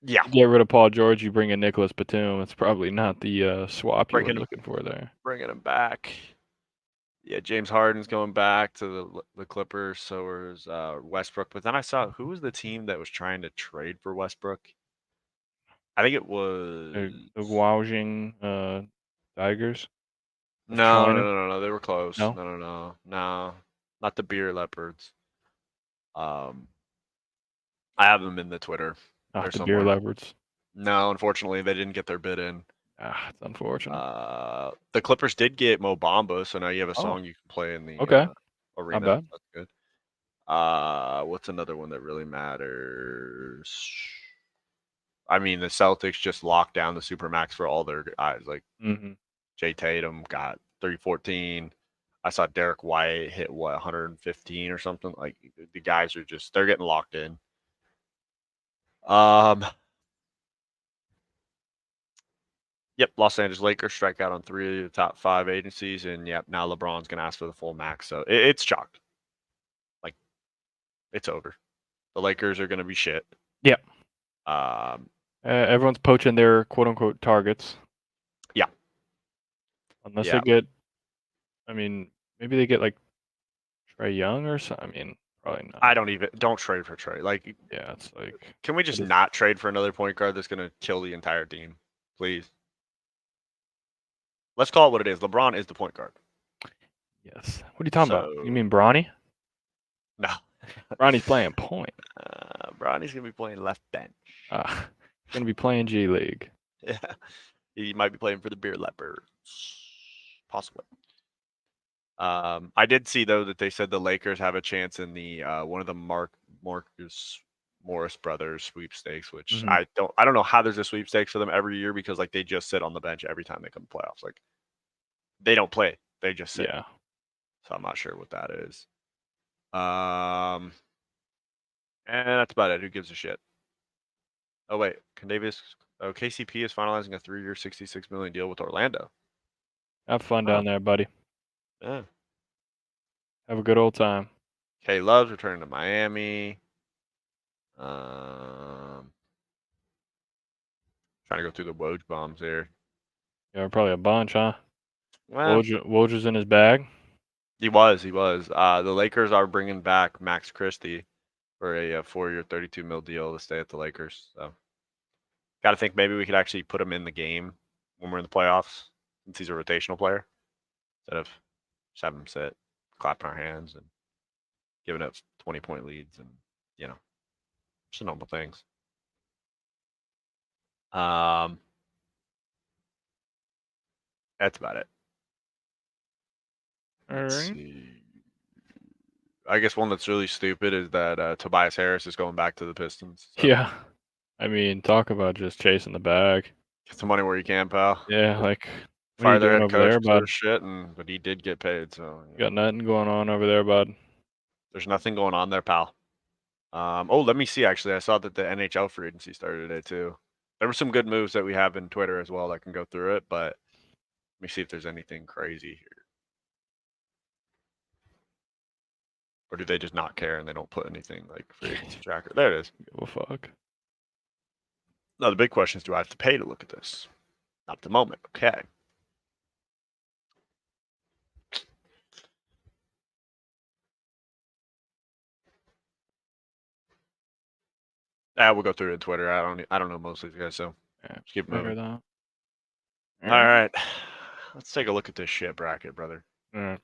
[SPEAKER 2] Yeah,
[SPEAKER 1] You get rid of Paul George, you bring in Nicholas Batum. It's probably not the swap you were
[SPEAKER 2] bringing him,
[SPEAKER 1] looking for there.
[SPEAKER 2] bringing him back. Yeah, James Harden's going back to the Clippers. So is Westbrook. But then I saw who was the team that was trying to trade for Westbrook? I think it was
[SPEAKER 1] The Guaojing Tigers of
[SPEAKER 2] no,
[SPEAKER 1] China.
[SPEAKER 2] no, no, no, no. They were close.
[SPEAKER 1] No,
[SPEAKER 2] No, no, no, no, not the beer leopards. Um, I have them in the Twitter. They're
[SPEAKER 1] the beer
[SPEAKER 2] somewhere.
[SPEAKER 1] leopards.
[SPEAKER 2] No, unfortunately, they didn't get their bid in.
[SPEAKER 1] It's unfortunate.
[SPEAKER 2] The Clippers did get Mo Bamba, so now you have a
[SPEAKER 1] Oh,
[SPEAKER 2] song you can play in the
[SPEAKER 1] okay, not
[SPEAKER 2] arena.
[SPEAKER 1] bad.
[SPEAKER 2] That's good. What's another one that really matters? I mean, the Celtics just locked down the Supermax for all their guys. Like
[SPEAKER 1] Mm-hmm.
[SPEAKER 2] Jay Tatum got 314. I saw Derek White hit 115 or something. Like the guys are just they're getting locked in. Yep, Los Angeles Lakers strike out on 3 of the top 5 agencies, and yep, now LeBron's gonna ask for the full max. So it's chalked. Like it's over. The Lakers are gonna be shit.
[SPEAKER 1] Yep.
[SPEAKER 2] Um,
[SPEAKER 1] Everyone's poaching their quote unquote targets.
[SPEAKER 2] Yeah.
[SPEAKER 1] Unless
[SPEAKER 2] Yeah.
[SPEAKER 1] they get, I mean, maybe they get like Trae Young or something. I mean, probably not.
[SPEAKER 2] I don't trade for Trae. Like,
[SPEAKER 1] Yeah, it's like,
[SPEAKER 2] can we just not trade for another point guard that's gonna kill the entire team, please? Let's call it what it is. LeBron is the point guard.
[SPEAKER 1] yes. What are you talking about?
[SPEAKER 2] So
[SPEAKER 1] You mean Bronny?
[SPEAKER 2] no,
[SPEAKER 1] Bronny's playing point.
[SPEAKER 2] Bronny's gonna be playing left bench.
[SPEAKER 1] He's gonna be playing G League.
[SPEAKER 2] Yeah, he might be playing for the Beer Leopards, possibly. I did see though that they said the Lakers have a chance in the one of the Marcus Morris brothers sweepstakes, which I don't know how there's a sweepstakes for them every year because like they just sit on the bench every time they come to playoffs. Like they don't play, they just sit.
[SPEAKER 1] Yeah.
[SPEAKER 2] So I'm not sure what that is. And that's about it. Who gives a shit? Oh wait, KCP is finalizing a 3-year, $66 million deal with Orlando.
[SPEAKER 1] Have fun down there, buddy.
[SPEAKER 2] Yeah.
[SPEAKER 1] Have a good old time.
[SPEAKER 2] K Love's returning to Miami. Trying to go through the Woj bombs here.
[SPEAKER 1] Yeah, probably a bunch, huh?
[SPEAKER 2] Well,
[SPEAKER 1] Woj in his bag.
[SPEAKER 2] He was. The Lakers are bringing back Max Christie for a 4-year, $32 million deal to stay at the Lakers. So, got to think maybe we could actually put him in the game when we're in the playoffs since he's a rotational player instead of just having him sit, clapping our hands, and giving up 20-point leads and just normal things. That's about it. Let's see. I guess one that's really stupid is that Tobias Harris is going back to the Pistons.
[SPEAKER 1] So. Yeah. I mean, talk about just chasing the bag.
[SPEAKER 2] Get some money where you can, pal.
[SPEAKER 1] Yeah, like
[SPEAKER 2] what are you doing over there, bud? Shit, but he did get paid, so
[SPEAKER 1] got nothing going on over there, bud.
[SPEAKER 2] There's nothing going on there, pal. Let me see. Actually, I saw that the NHL free agency started today too. There were some good moves that we have in Twitter as well. I can go through it, but let me see if there's anything crazy here. Or do they just not care and they don't put anything like free agency tracker? There it is.
[SPEAKER 1] Give a fuck.
[SPEAKER 2] Now the big question is, do I have to pay to look at this? Not at the moment. Okay. We'll go through it on Twitter. I don't know most of these guys, so just keep moving. All right. Let's take a look at this shit bracket, brother.
[SPEAKER 1] All right.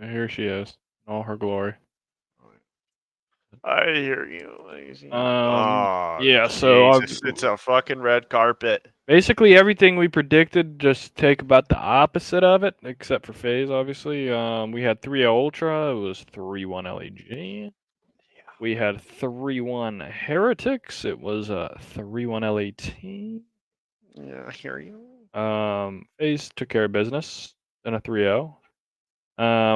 [SPEAKER 1] Here she is in all her glory.
[SPEAKER 2] I hear you.
[SPEAKER 1] Yeah, so
[SPEAKER 2] it's a fucking red carpet.
[SPEAKER 1] Basically, everything we predicted, just take about the opposite of it, except for FaZe, obviously. We had 3 Ultra. It was 3-1 LEG.
[SPEAKER 2] Yeah.
[SPEAKER 1] We had 3-1 Heretics. It was a 3-1 LAT.
[SPEAKER 2] Yeah, I hear you.
[SPEAKER 1] FaZe took care of business in a 3-0.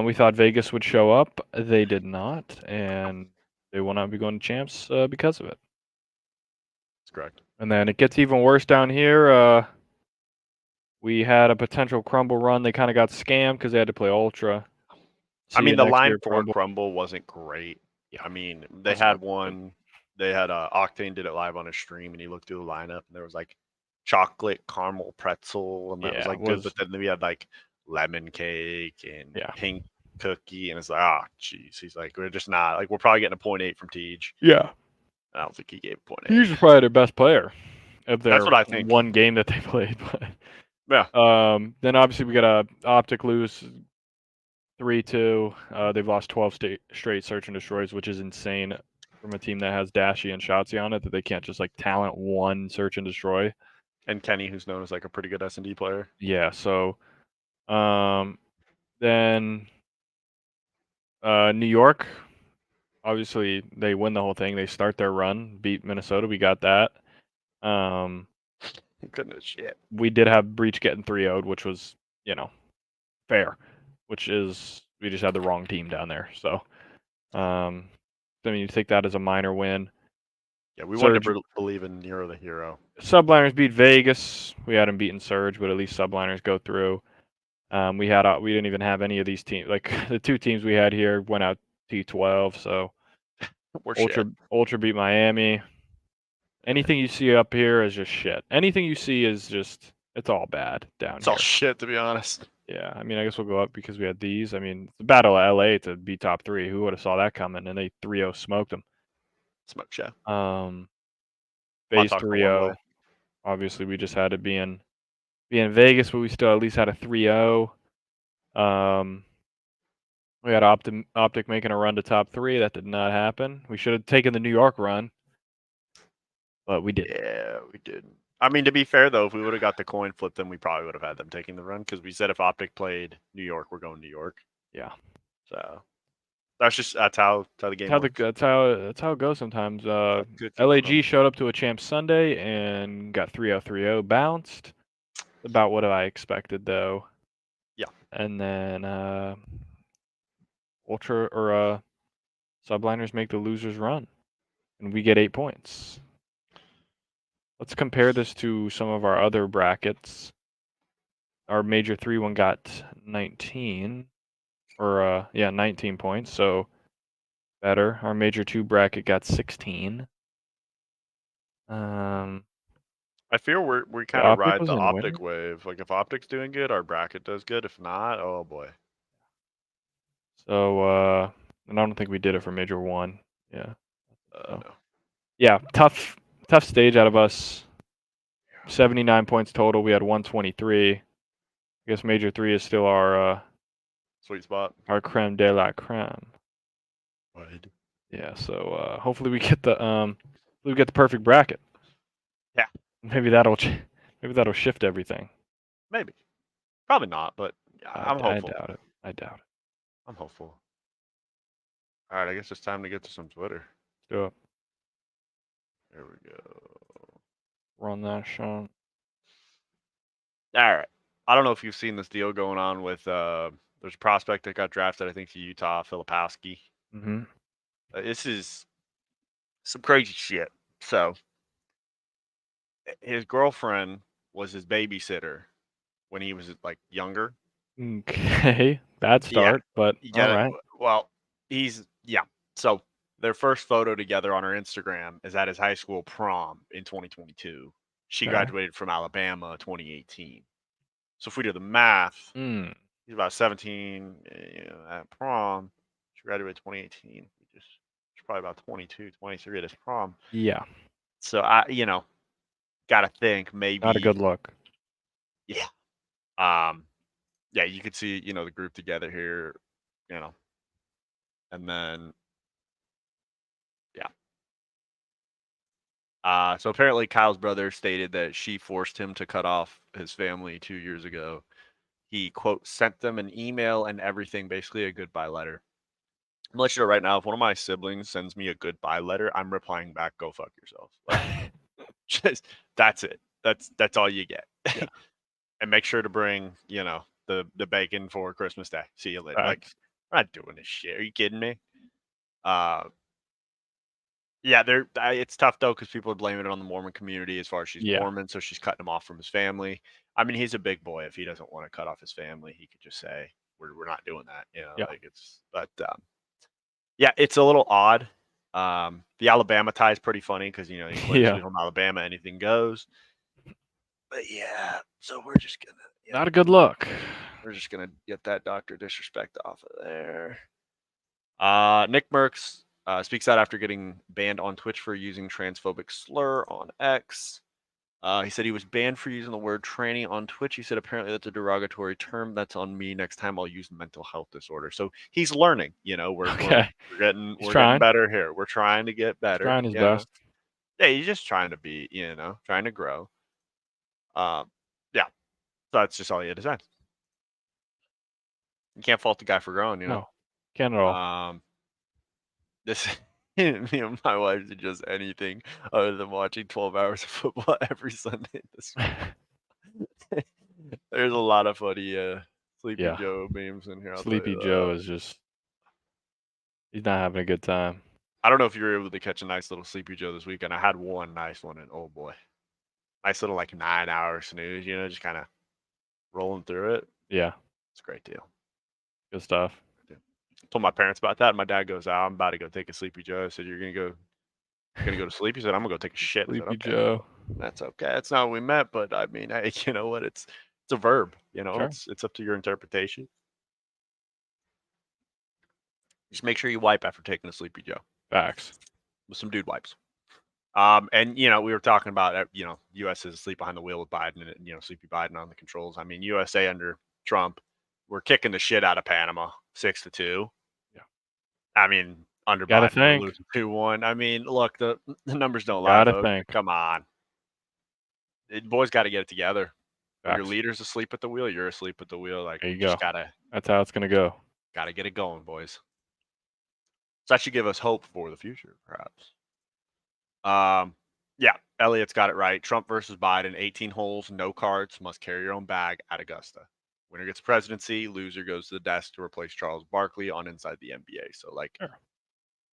[SPEAKER 1] We thought Vegas would show up. They did not, and they will not be going to champs because of it.
[SPEAKER 2] That's correct.
[SPEAKER 1] And then it gets even worse down here. We had a potential Crumble run. They kind of got scammed because they had to play Ultra.
[SPEAKER 2] I
[SPEAKER 1] See
[SPEAKER 2] mean,
[SPEAKER 1] you
[SPEAKER 2] the
[SPEAKER 1] next
[SPEAKER 2] line
[SPEAKER 1] year,
[SPEAKER 2] for Crumble wasn't great.
[SPEAKER 1] Yeah.
[SPEAKER 2] I mean, they
[SPEAKER 1] Wasn't
[SPEAKER 2] had
[SPEAKER 1] good.
[SPEAKER 2] one. They had Octane did it live on his stream, and he looked through the lineup, and there was like chocolate caramel pretzel, and that was
[SPEAKER 1] Yeah,
[SPEAKER 2] like good. But then we had like lemon cake and
[SPEAKER 1] Yeah.
[SPEAKER 2] pink cookie, and it's like, ah, jeez. He's like, we're just not like we're probably getting a 0.8 from Tej.
[SPEAKER 1] Yeah.
[SPEAKER 2] I don't think he gave a 0.8.
[SPEAKER 1] He's probably their best player of their
[SPEAKER 2] That's what I think.
[SPEAKER 1] one game that they played. But
[SPEAKER 2] Yeah.
[SPEAKER 1] then obviously we got a Optic lose 3-2. They've lost 12 straight search and destroys, which is insane from a team that has Dashy and Shotzzy on it, that they can't just like talent one search and destroy.
[SPEAKER 2] And Kenny, who's known as like a pretty good S&D player.
[SPEAKER 1] Yeah. So, then New York, obviously they win the whole thing. They start their run, beat Minnesota. We got that.
[SPEAKER 2] Goodness shit.
[SPEAKER 1] We did have Breach getting 3-0'd, which was, fair. Which is, we just had the wrong team down there. So, I mean, you take that as a minor win.
[SPEAKER 2] Yeah, we wanted to believe in Nero the Hero.
[SPEAKER 1] Subliners beat Vegas. We had them beating Surge, but at least Subliners go through. We didn't even have any of these teams. Like the two teams we had here went out T12. So Ultra beat Miami. Anything you see up here is just shit. Anything you see is just, it's all bad down here.
[SPEAKER 2] It's all shit, to be honest.
[SPEAKER 1] Yeah, I mean, I guess we'll go up because we had these. I mean, the battle of LA to be top 3. Who would have saw that coming? And they 3-0 smoked them.
[SPEAKER 2] Smoke show.
[SPEAKER 1] FaZe 3-0. Obviously, we just had to be in Vegas, but we still at least had a 3-0. We had Optic making a run to top 3. That did not happen. We should have taken the New York run, but we didn't.
[SPEAKER 2] Yeah, we didn't. I mean, to be fair, though, if we would have got the coin flip, then we probably would have had them taking the run because we said if Optic played New York, we're going New York.
[SPEAKER 1] Yeah.
[SPEAKER 2] So that's how the game works.
[SPEAKER 1] That's how it goes sometimes. LAG showed up to a champ Sunday and got 3-0 bounced. About what I expected, though.
[SPEAKER 2] Yeah.
[SPEAKER 1] And then Ultra or Subliners make the losers run, and we get 8 points. Let's compare this to some of our other brackets. Our major 3 got 19, or 19 points, so better. Our major 2 bracket got 16.
[SPEAKER 2] I feel we kind of ride the Optic wave. Like if Optic's doing good, our bracket does good. If not, oh boy.
[SPEAKER 1] So and I don't think we did it for major 1. Yeah.
[SPEAKER 2] No.
[SPEAKER 1] Yeah, tough stage out of us. 79 points total. We had 123. I guess major 3 is still our
[SPEAKER 2] sweet spot.
[SPEAKER 1] Our creme de la creme.
[SPEAKER 2] Right.
[SPEAKER 1] Yeah, so hopefully we get the perfect bracket.
[SPEAKER 2] Yeah.
[SPEAKER 1] Maybe that'll shift everything.
[SPEAKER 2] Maybe. Probably not, but I'm hopeful.
[SPEAKER 1] I doubt it.
[SPEAKER 2] I'm hopeful. All right, I guess it's time to get to some Twitter.
[SPEAKER 1] Let's do it.
[SPEAKER 2] There we go.
[SPEAKER 1] Run that, Sean.
[SPEAKER 2] All right. I don't know if you've seen this deal going on with there's a prospect that got drafted, I think, to Utah, Filipowski.
[SPEAKER 1] Mm-hmm.
[SPEAKER 2] This is some crazy shit. So his girlfriend was his babysitter when he was like younger.
[SPEAKER 1] Okay, bad start, but all right.
[SPEAKER 2] Well, so their first photo together on her Instagram is at his high school prom in 2022. She graduated from Alabama 2018. So if we do the math, he's about 17 at prom. She graduated 2018. She's probably about 22, 23 at his prom.
[SPEAKER 1] Yeah.
[SPEAKER 2] So I, gotta think maybe
[SPEAKER 1] not a good look.
[SPEAKER 2] Yeah. Yeah, you could see, the group together here, and then so apparently Kyle's brother stated that she forced him to cut off his family 2 years ago. He, quote, sent them an email and everything, basically a goodbye letter. I'm gonna let you know right now. If one of my siblings sends me a goodbye letter, I'm replying back, "Go fuck yourself." Like, just that's it. That's all you get.
[SPEAKER 1] Yeah.
[SPEAKER 2] And make sure to bring, the bacon for Christmas Day. See you later. Like,
[SPEAKER 1] Facts.
[SPEAKER 2] I'm not doing this shit. Are you kidding me? Uh, yeah, it's tough though because people are blaming it on the Mormon community as far as she's
[SPEAKER 1] Yeah.
[SPEAKER 2] Mormon, so she's cutting him off from his family. I mean, he's a big boy. If he doesn't want to cut off his family, he could just say, "We're not doing that."
[SPEAKER 1] Yeah.
[SPEAKER 2] Like but yeah, it's a little odd. The Alabama tie is pretty funny because you play
[SPEAKER 1] Yeah.
[SPEAKER 2] from Alabama, anything goes. But yeah, so we're just gonna
[SPEAKER 1] Not a good look.
[SPEAKER 2] we're just gonna get that Dr. Disrespect off of there. Nick Merckx speaks out after getting banned on Twitch for using transphobic slur on X. He said he was banned for using the word tranny on Twitch. He said apparently that's a derogatory term. That's on me. Next time I'll use mental health disorder. So he's learning.
[SPEAKER 1] Okay.
[SPEAKER 2] We're getting
[SPEAKER 1] He's
[SPEAKER 2] we're
[SPEAKER 1] trying.
[SPEAKER 2] getting better here. We're trying to get
[SPEAKER 1] He's
[SPEAKER 2] better.
[SPEAKER 1] trying his best.
[SPEAKER 2] Yeah, he's just trying to be, trying to grow. Yeah. So that's just all he had to say. You can't fault the guy for growing,
[SPEAKER 1] No. Can't at all.
[SPEAKER 2] This me and my wife did just anything other than watching 12 hours of football every Sunday this week. There's a lot of funny Sleepy
[SPEAKER 1] Yeah.
[SPEAKER 2] Joe memes in here. I'll tell
[SPEAKER 1] Sleepy
[SPEAKER 2] you
[SPEAKER 1] Joe
[SPEAKER 2] that.
[SPEAKER 1] is just he's not having a good time.
[SPEAKER 2] I don't know if you were able to catch a nice little Sleepy Joe this weekend. I had one nice one, and oh boy, nice little like 9-hour snooze. Just kind of rolling through it.
[SPEAKER 1] Yeah.
[SPEAKER 2] It's a great deal.
[SPEAKER 1] Good stuff.
[SPEAKER 2] Told my parents about that. And my dad goes, "I'm about to go take a Sleepy Joe." I said, "You're gonna go to sleep?" He said, "I'm gonna go take a shit." I said,
[SPEAKER 1] Sleepy
[SPEAKER 2] "Okay,
[SPEAKER 1] Joe.
[SPEAKER 2] that's okay. That's not what we meant, but I mean, hey, you know what? It's a verb.
[SPEAKER 1] Sure.
[SPEAKER 2] It's up to your interpretation. Just make sure you wipe after taking a Sleepy Joe
[SPEAKER 1] Facts.
[SPEAKER 2] with some dude wipes. And we were talking about U.S. is asleep behind the wheel with Biden and Sleepy Biden on the controls. I mean, USA under Trump, we're kicking the shit out of Panama 6-2.
[SPEAKER 1] Yeah.
[SPEAKER 2] I mean, under
[SPEAKER 1] Gotta
[SPEAKER 2] Biden, we're
[SPEAKER 1] think.
[SPEAKER 2] losing 2-1. I mean, look, the numbers don't lie,
[SPEAKER 1] Gotta
[SPEAKER 2] folks.
[SPEAKER 1] think.
[SPEAKER 2] Come on, boys got to get it together. When your
[SPEAKER 1] Facts.
[SPEAKER 2] leader's asleep at the wheel, you're asleep at the wheel. Like,
[SPEAKER 1] There you
[SPEAKER 2] just
[SPEAKER 1] go. That's how it's gonna go.
[SPEAKER 2] gotta get it going, boys. So that should give us hope for the future, perhaps. Yeah, Elliott's got it right. Trump versus Biden, 18 holes, no cards, must carry your own bag at Augusta. Winner gets presidency, loser goes to the desk to replace Charles Barkley on Inside the NBA. So, like,
[SPEAKER 1] Sure.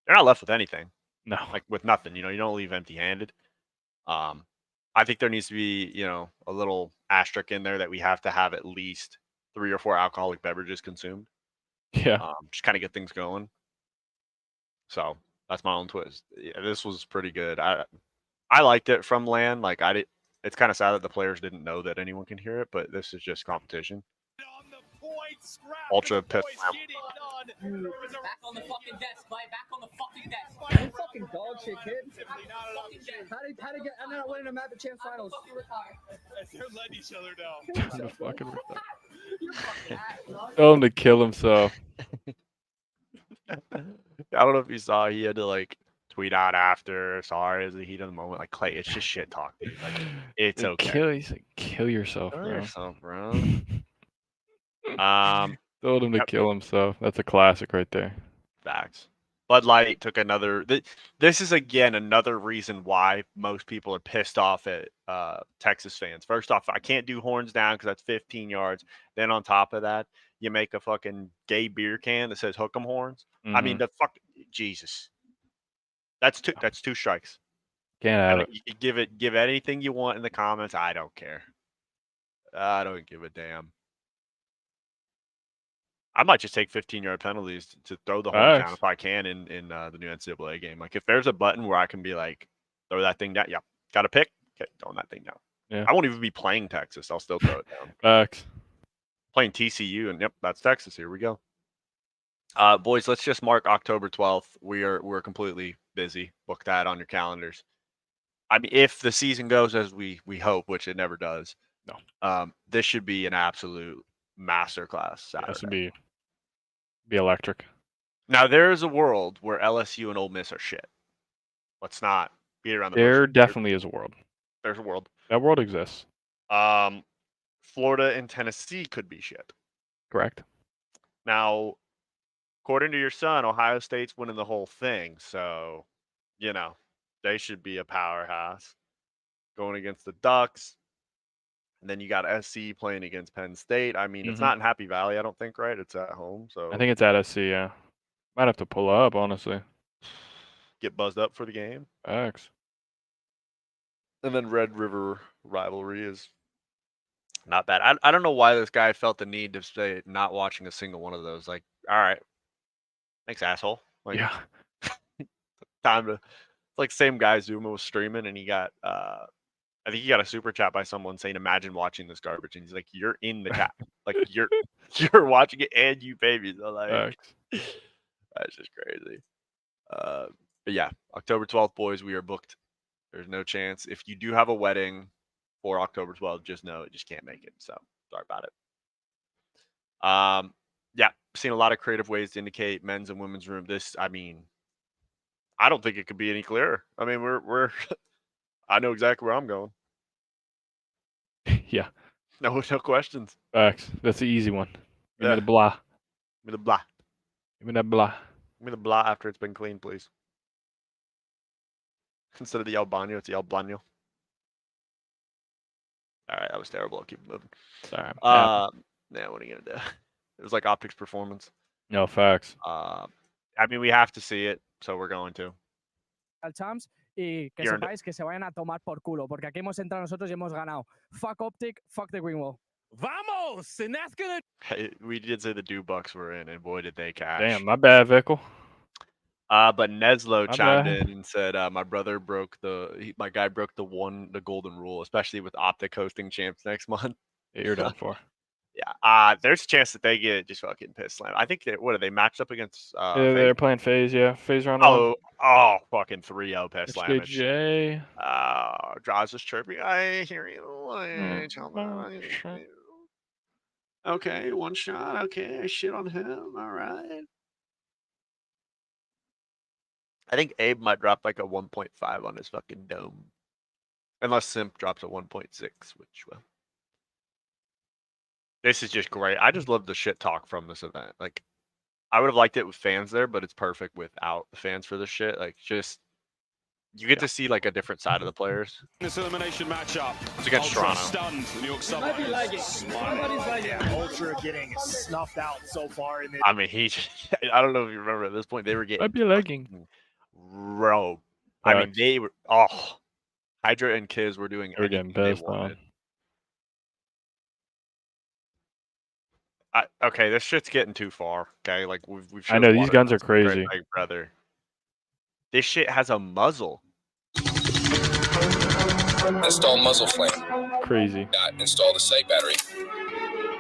[SPEAKER 2] they're not left with anything.
[SPEAKER 1] No.
[SPEAKER 2] Like, with nothing. You don't leave empty-handed. I think there needs to be, a little asterisk in there that we have to have at least 3 or 4 alcoholic beverages consumed.
[SPEAKER 1] Yeah.
[SPEAKER 2] Just kind of get things going. So that's my own twist. Yeah, this was pretty good. I liked it from land. Like it's kind of sad that the players didn't know that anyone can hear it, but this is just competition. Ultra piss.
[SPEAKER 3] Back on the fucking desk, Clay. Back on the fucking desk.
[SPEAKER 4] You fucking dog shit, kid. How to get? I'm not winning a map at Champ Finals.
[SPEAKER 5] They're letting each other down.
[SPEAKER 1] Tell him to kill himself.
[SPEAKER 2] I don't know if you saw. He had to like tweet out after. Sorry, as the heat of the moment. Like Clay, it's just shit talk. Dude. Like it's okay.
[SPEAKER 1] Kill yourself,
[SPEAKER 2] Kill
[SPEAKER 1] bro.
[SPEAKER 2] yourself, bro.
[SPEAKER 1] Told him to kill himself. That's a classic right there.
[SPEAKER 2] Facts. Bud Light took another. This is again another reason why most people are pissed off at Texas fans. First off, I can't do horns down because that's 15 yards. Then on top of that, you make a fucking gay beer can that says "Hook 'em horns."
[SPEAKER 1] Mm-hmm.
[SPEAKER 2] I mean, the fuck, Jesus. That's two strikes.
[SPEAKER 1] Can't have it.
[SPEAKER 2] You give anything you want in the comments. I don't care. I don't give a damn. I might just take 15-yard penalties to throw the horn down if I can in the new NCAA game. Like if there's a button where I can be like, throw that thing down. Yeah, got a pick. Okay, throwing that thing down.
[SPEAKER 1] Yeah.
[SPEAKER 2] I won't even be playing Texas. I'll still throw it down.
[SPEAKER 1] Facts.
[SPEAKER 2] Playing TCU and yep, that's Texas. Here we go. Boys, let's just mark October 12th. We're completely busy. Book that on your calendars. I mean, if the season goes as we hope, which it never does.
[SPEAKER 1] No.
[SPEAKER 2] This should be an absolute masterclass Saturday.
[SPEAKER 1] Yeah, this would be electric.
[SPEAKER 2] Now there is a world where LSU and Ole Miss are shit. Let's not beat around the bush.
[SPEAKER 1] There definitely is a world.
[SPEAKER 2] There's a world.
[SPEAKER 1] That world exists.
[SPEAKER 2] Florida and Tennessee could be shit.
[SPEAKER 1] Correct.
[SPEAKER 2] Now, according to your son, Ohio State's winning the whole thing. So, they should be a powerhouse going against the Ducks. And then you got SC playing against Penn State. I mean, it's
[SPEAKER 1] Mhm.
[SPEAKER 2] not in Happy Valley, I don't think, right? It's at home. So
[SPEAKER 1] I think it's at SC. Yeah, might have to pull up honestly.
[SPEAKER 2] get buzzed up for the game.
[SPEAKER 1] Facts.
[SPEAKER 2] And then Red River rivalry is not bad. I don't know why this guy felt the need to say not watching a single one of those. Like, all right, thanks, asshole. Like,
[SPEAKER 1] Yeah.
[SPEAKER 2] time to. It's like same guy Zuma was streaming, and he got. I think he got a super chat by someone saying, "Imagine watching this garbage," and he's like, "You're in the chat. Like, you're watching it, and you baby." So like,
[SPEAKER 1] Facts.
[SPEAKER 2] that's just crazy. But yeah, October 12th, boys, we are booked. There's no chance. If you do have a wedding for October 12th, just know it just can't make it. So sorry about it. Yeah, seen a lot of creative ways to indicate men's and women's room. I mean, I don't think it could be any clearer. I mean, we're I know exactly where I'm going.
[SPEAKER 1] Yeah.
[SPEAKER 2] No questions.
[SPEAKER 1] Facts. That's the easy one. Give me
[SPEAKER 2] Yeah.
[SPEAKER 1] the blah.
[SPEAKER 2] Give me the blah.
[SPEAKER 1] Give me that blah.
[SPEAKER 2] Give me the blah after it's been cleaned, please. Instead of the El Baño, it's the El Baño. All right, that was terrible. I'll keep it moving.
[SPEAKER 1] Sorry.
[SPEAKER 2] Yeah, what are you gonna do? It was like optics performance.
[SPEAKER 1] No facts.
[SPEAKER 2] I mean, we have to see it, so we're going to.
[SPEAKER 4] Al Champs y que
[SPEAKER 2] You're
[SPEAKER 4] sepáis que se vayan a tomar por culo, porque aquí hemos entrado nosotros y hemos ganado. Fuck Optic, fuck the Green Wall.
[SPEAKER 5] Vamos! And that's gonna.
[SPEAKER 2] Hey, we did say the Bucks were in, and boy, did they cash.
[SPEAKER 1] Damn, my bad, Vickle.
[SPEAKER 2] But Neslo
[SPEAKER 1] My
[SPEAKER 2] chimed
[SPEAKER 1] bad.
[SPEAKER 2] in and said, "My brother broke my guy broke the golden rule, especially with Optic hosting champs next month."
[SPEAKER 1] Yeah, you're done for.
[SPEAKER 2] Yeah. There's a chance that they get just fucking piss slammed. I think what are they matched up against?
[SPEAKER 1] Yeah, they're
[SPEAKER 2] FaZe?
[SPEAKER 1] playing FaZe. Yeah, FaZe round one.
[SPEAKER 2] Oh, fucking 3-0 piss slam.
[SPEAKER 1] HJJ.
[SPEAKER 2] Draws is chirping. I hear you. Okay, one shot. Okay, I shit on him. All right. I think Abe might drop like a 1.5 on his fucking dome. Unless Simp drops a 1.6, which, well. This is just great. I just love the shit talk from this event. Like, I would have liked it with fans there, but it's perfect without the fans for this shit. Like, just, you get to see like a different side of the players.
[SPEAKER 5] This elimination matchup.
[SPEAKER 2] It's against
[SPEAKER 5] Ultra
[SPEAKER 2] Toronto.
[SPEAKER 5] Stunned. New York
[SPEAKER 4] Might be
[SPEAKER 5] Submarines.
[SPEAKER 4] lagging. Somebody's lagging.
[SPEAKER 6] Yeah, Ultra getting snuffed out so far in the
[SPEAKER 2] I mean, I don't know if you remember at this point, they were getting
[SPEAKER 1] Might be lagging.
[SPEAKER 2] robbed. I mean,
[SPEAKER 1] Facts.
[SPEAKER 2] they were, Hydra and Kiz were doing
[SPEAKER 1] They were getting
[SPEAKER 2] anything they
[SPEAKER 1] pissed on.
[SPEAKER 2] wanted. Okay, this shit's getting too far. Okay, like we've.
[SPEAKER 1] I know, these guns are crazy.
[SPEAKER 2] Big brother. This shit has a muzzle.
[SPEAKER 7] Install muzzle flame.
[SPEAKER 1] Crazy.
[SPEAKER 7] Install the sight battery.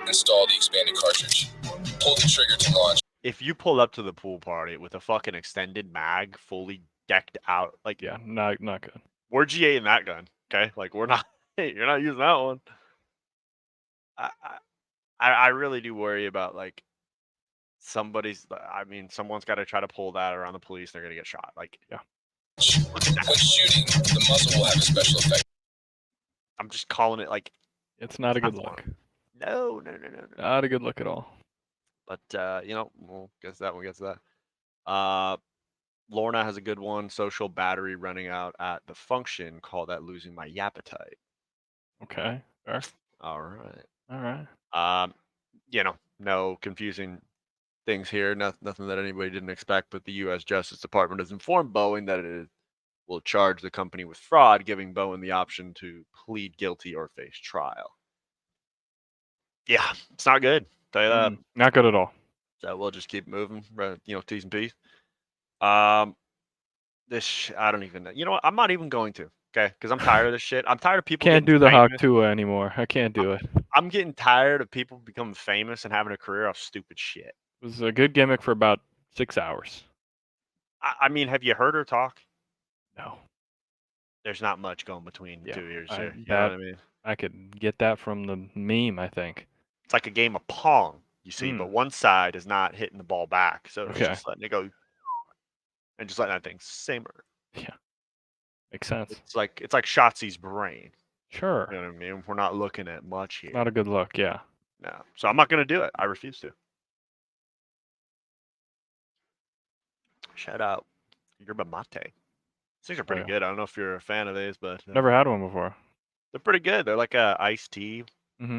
[SPEAKER 7] Install the expanded cartridge. Pull the trigger to launch.
[SPEAKER 2] If you pull up to the pool party with a fucking extended mag, fully decked out, like
[SPEAKER 1] Yeah, not good.
[SPEAKER 2] we're GA-ing that gun. Okay, like we're not. Hey, you're not using that one. I really do worry about like someone's got to try to pull that around the police. They're gonna get shot. Like,
[SPEAKER 1] Yeah.
[SPEAKER 7] When shooting, the muzzle will have a special effect.
[SPEAKER 2] I'm just calling it like
[SPEAKER 1] It's not a good look.
[SPEAKER 2] no.
[SPEAKER 1] Not a good look at all.
[SPEAKER 2] But we'll guess that one gets that. Lorna has a good one. Social battery running out at the function. Call that losing my appetite.
[SPEAKER 1] Okay. Fair.
[SPEAKER 2] All right.
[SPEAKER 1] All right.
[SPEAKER 2] No confusing things here. Nothing that anybody didn't expect. But the U.S. Justice Department has informed Boeing that it will charge the company with fraud, giving Boeing the option to plead guilty or face trial. Yeah, it's not good. Tell you that.
[SPEAKER 1] Not good at all.
[SPEAKER 2] So we'll just keep moving. T's and P's. I don't even know. You know what? I'm not even going to. Okay, because I'm tired of this shit. I'm tired of people.
[SPEAKER 1] Can't
[SPEAKER 2] getting
[SPEAKER 1] do the Hawk
[SPEAKER 2] famous.
[SPEAKER 1] Tua anymore. I can't do it.
[SPEAKER 2] I'm getting tired of people becoming famous and having a career off stupid shit.
[SPEAKER 1] It was a good gimmick for about 6 hours.
[SPEAKER 2] I mean, have you heard her talk?
[SPEAKER 1] No.
[SPEAKER 2] There's not much going between
[SPEAKER 1] Yeah,
[SPEAKER 2] 2 years
[SPEAKER 1] I-
[SPEAKER 2] here. You know what I mean?
[SPEAKER 1] I could get that from the meme, I think.
[SPEAKER 2] It's like a game of Pong, you see, but one side is not hitting the ball back. So it's
[SPEAKER 1] Okay.
[SPEAKER 2] just letting it go and just letting that thing simmer.
[SPEAKER 1] Yeah. Makes sense.
[SPEAKER 2] It's like Shotzi's brain.
[SPEAKER 1] Sure.
[SPEAKER 2] You know what I mean? We're not looking at much here.
[SPEAKER 1] Not a good look, yeah.
[SPEAKER 2] No. So I'm not going to do it. I refuse to. Shout out Yerba Mate. These things are pretty
[SPEAKER 1] yeah.
[SPEAKER 2] good. I don't know if you're a fan of these, but
[SPEAKER 1] Never had one before.
[SPEAKER 2] they're pretty good. They're like a iced tea.
[SPEAKER 1] Mm-hmm.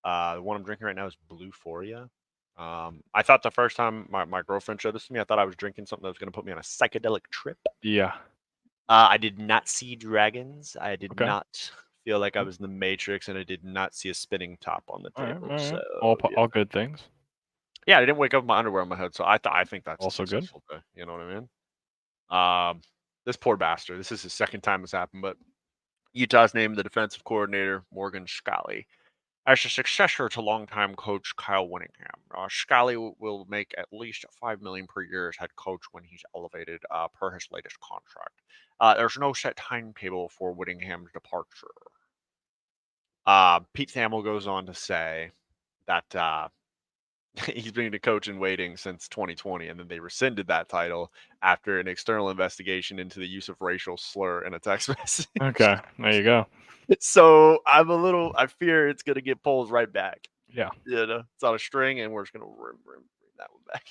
[SPEAKER 2] The one I'm drinking right now is Bluephoria. I thought the first time my girlfriend showed this to me, I thought I was drinking something that was going to put me on a psychedelic trip.
[SPEAKER 1] Yeah.
[SPEAKER 2] I did not see dragons. I did
[SPEAKER 1] Okay.
[SPEAKER 2] not feel like I was in the Matrix, and I did not see a spinning top on the
[SPEAKER 1] All right.
[SPEAKER 2] table.
[SPEAKER 1] All right.
[SPEAKER 2] So yeah.
[SPEAKER 1] All good things.
[SPEAKER 2] Yeah, I didn't wake up with my underwear on my head, so I think that's
[SPEAKER 1] Also
[SPEAKER 2] a
[SPEAKER 1] good.
[SPEAKER 2] successful day. You know what I mean? This poor bastard. This is his second time this happened, but Utah's named the defensive coordinator Morgan Scalley as a successor to longtime coach Kyle Whittingham. Scalley will make at least $5 million per year as head coach when he's elevated, per his latest contract. There's no set timetable for Whittingham's departure. Pete Thamel goes on to say that he's been a coach in waiting since 2020, and then they rescinded that title after an external investigation into the use of racial slur in a text message.
[SPEAKER 1] Okay. There you go.
[SPEAKER 2] So I fear it's gonna get pulled right back.
[SPEAKER 1] Yeah.
[SPEAKER 2] You know, it's on a string, and we're just gonna bring that one back.